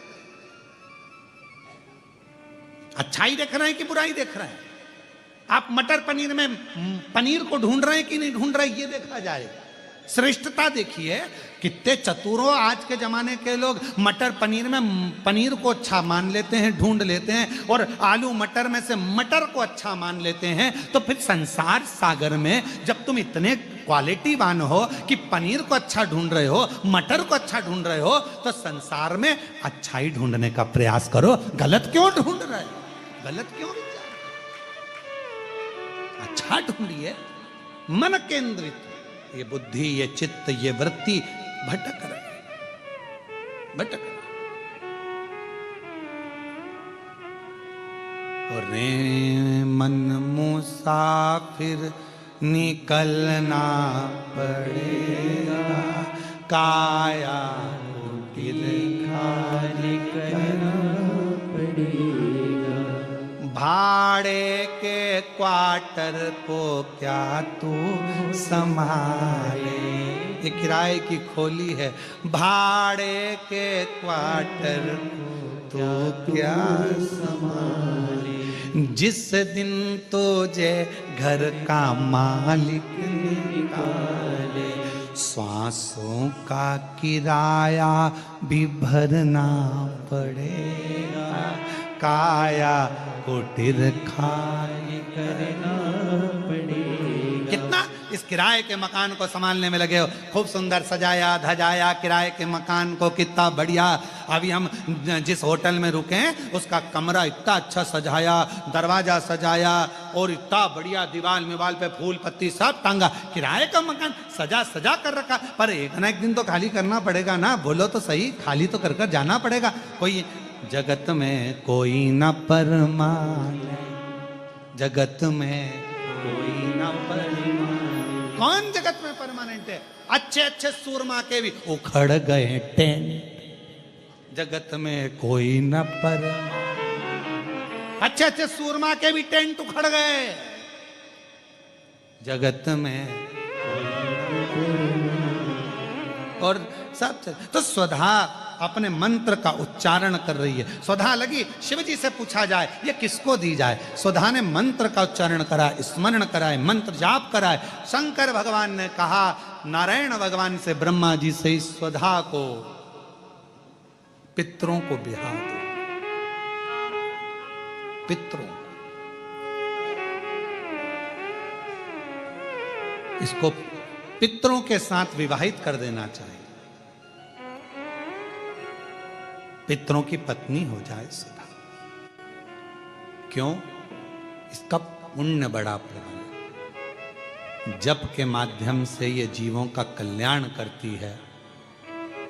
A: अच्छाई देख रहे हैं कि बुराई देख रहे हैं? आप मटर पनीर में पनीर को ढूंढ रहे हैं कि नहीं ढूंढ रहे हैं, ये देखा जाए। श्रेष्ठता देखिए, कितने चतुरों आज के जमाने के लोग मटर पनीर में पनीर को अच्छा मान लेते हैं, ढूंढ लेते हैं, और आलू मटर में से मटर को अच्छा मान लेते हैं। तो फिर संसार सागर में जब तुम इतने क्वालिटीवान हो कि पनीर को अच्छा ढूंढ रहे हो, मटर को अच्छा ढूंढ रहे हो, तो संसार में अच्छाई ढूंढने का प्रयास करो। गलत क्यों ढूंढ रहे हो? गलत क्यों विचार? अच्छा ढूंढिए। मन केंद्रित, ये बुद्धि, ये चित्त, ये वृत्ति भटक रहे, भटक रहे। और रे मन मुसाफिर निकलना पड़ेगा, काया कुटिल खाली करना पड़ेगा। भाड़े के क्वार्टर को क्या तू संभाले? ये किराए की खोली है। भाड़े के क्वार्टर को तो क्या संभाले? जिस दिन तुझे घर का मालिक निकाले, श्वासों का किराया भी भरना पड़ेगा, काया कुटिर खाली करना पड़ेगा। कितना इस किराए के मकान को संभालने में लगे हो। खूब सुंदर सजाया धजाया किराए के मकान को, कितना बढ़िया। अभी हम जिस होटल में रुके हैं उसका कमरा इतना अच्छा सजाया, दरवाजा सजाया, और इतना बढ़िया दीवार मिवाल पे फूल पत्ती सब टांगा। किराए का मकान सजा सजा कर रखा, पर एक ना एक दिन तो खाली करना पड़ेगा ना। बोलो तो सही, खाली तो कर कर जाना पड़ेगा। कोई जगत में कोई न परमाने, जगत में कोई न परमाने। कौन जगत में परमानेंट है? अच्छे अच्छे सूरमा के भी उखड़ गए टेंट। जगत में कोई न परमानेंट। अच्छे अच्छे सूरमा के भी टेंट उखड़ गए। जगत में कोई न परमानेंट। और सब तो स्वधा अपने मंत्र का उच्चारण कर रही है। स्वधा लगी शिव जी से पूछा जाए ये किसको दी जाए। स्वधा ने मंत्र का उच्चारण करा, स्मरण कराए, मंत्र जाप कराए। शंकर भगवान ने कहा नारायण भगवान से, ब्रह्मा जी से, इस स्वधा को पितरों को बिहा दो। पितरों, इसको पितरों के साथ विवाहित कर देना चाहिए। पितरों की पत्नी हो जाए सदा। क्यों? इसका पुण्य बड़ा प्रबल है। जप के माध्यम से ये जीवों का कल्याण करती है।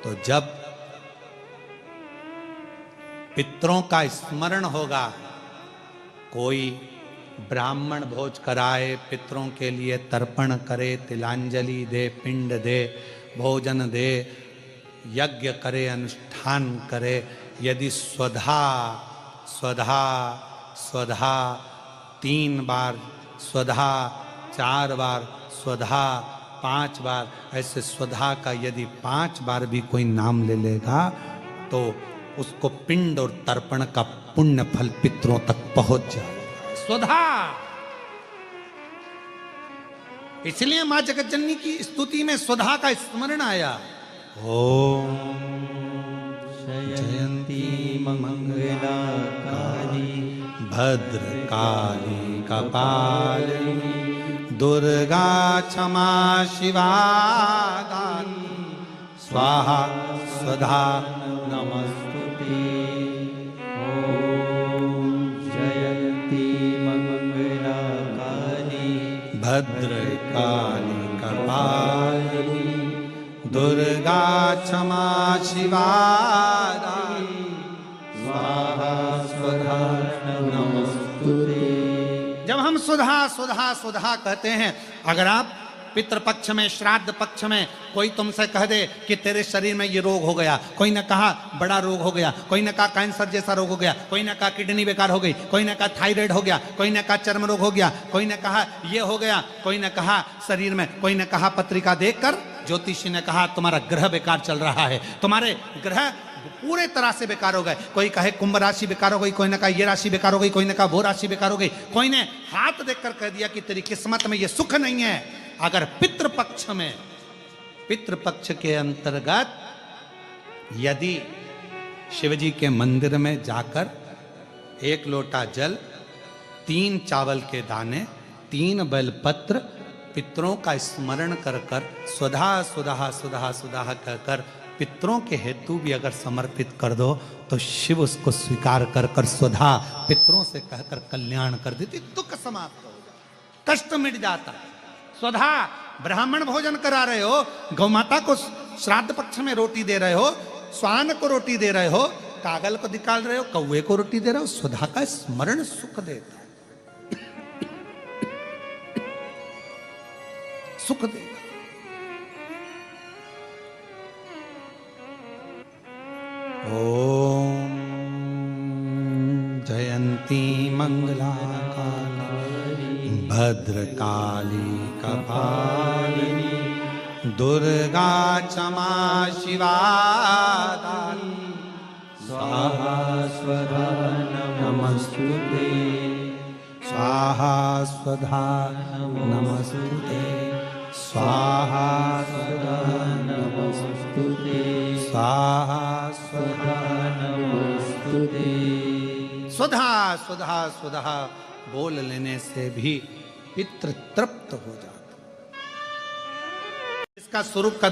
A: तो जब पितरों का स्मरण होगा, कोई ब्राह्मण भोज कराए, पितरों के लिए तर्पण करे, तिलांजलि दे, पिंड दे, भोजन दे, यज्ञ करे, अनुष्ठान करे। यदि स्वधा स्वधा स्वधा 3 बार, स्वधा 4 बार, स्वधा 5 बार, ऐसे स्वधा का यदि 5 बार भी कोई नाम ले लेगा तो उसको पिंड और तर्पण का पुण्य फल पितरों तक पहुंच जाएगा। स्वधा। इसलिए मां जगतजननी की स्तुति में स्वधा का स्मरण आया। ओम
B: जयंती मंगलाकारी
A: भद्रकाली कपालिनी दुर्गा क्षमा शिवा दानी स्वाहा स्वधा
B: नमस्तुते। ओम जयंती मंगलाकारी
A: भद्रकाली कपालिनी दुर्गा क्षमा शिवा दानी
B: स्वाहा स्वधा नमस्तुते।
A: जब हम सुधा सुधा सुधा कहते हैं, अगर आप पितृपक्ष में, श्राद्ध पक्ष में कोई तुमसे कह दे कि तेरे शरीर में ये रोग हो गया, कोई ने कहा बड़ा रोग हो गया, कोई ने कहा कैंसर जैसा रोग हो गया, कोई ने कहा किडनी बेकार हो गई, कोई ने कहा थायराइड हो गया, कोई ने कहा चर्म रोग हो गया, कोई ने कहा ये हो गया, कोई ने कहा शरीर में, कोई ने कहा पत्रिका देखकर ज्योतिषी ने कहा तुम्हारा ग्रह बेकार चल रहा है, तुम्हारे ग्रह पूरे तरह से बेकार हो गए। कोई कहे कुंभ राशि बेकार हो गई, कोई ने कहा ये राशि बेकार हो गई, कोई ने कहा वो राशि बेकार हो गई, कोई ने हाथ देखकर कह दिया कि तेरी किस्मत में ये सुख नहीं है। अगर पितृपक्ष में, पितृपक्ष के अंतर्गत यदि शिवजी के मंदिर में जाकर 1 लोटा जल, 3 चावल के दाने, 3 बेलपत्र पितरों का स्मरण कर कर सुधा सुधा सुधा सुधा कहकर पितरों के हेतु भी अगर समर्पित कर दो तो शिव उसको स्वीकार कर कर सुधा पितरों से कहकर कल्याण कर देती, दुख समाप्त हो जाता, कष्ट मिट जाता। स्वधा ब्राह्मण भोजन करा रहे हो, गौ माता को श्राद्ध पक्ष में रोटी दे रहे हो, स्वान को रोटी दे रहे हो, कागल को निकाल रहे हो, कौवे को रोटी दे रहे हो, स्वधा का स्मरण सुख देता है, सुख देगा। ओम जयंती मंगलाकाली भद्रकाली कपालिनी दुर्गा क्षमा शिवा दानी
B: स्वाहा स्वधा नमस्तुते।
A: स्वाहा स्वधा नमस्तुते। स्वाहा
B: स्वधा नमस्तुते।
A: स्वाहा स्वधा
B: नमस्तुते।
A: सुधा सुधा सुधा बोल लेने से भी पितृ तृप्त हो जाता। इसका स्वरूप का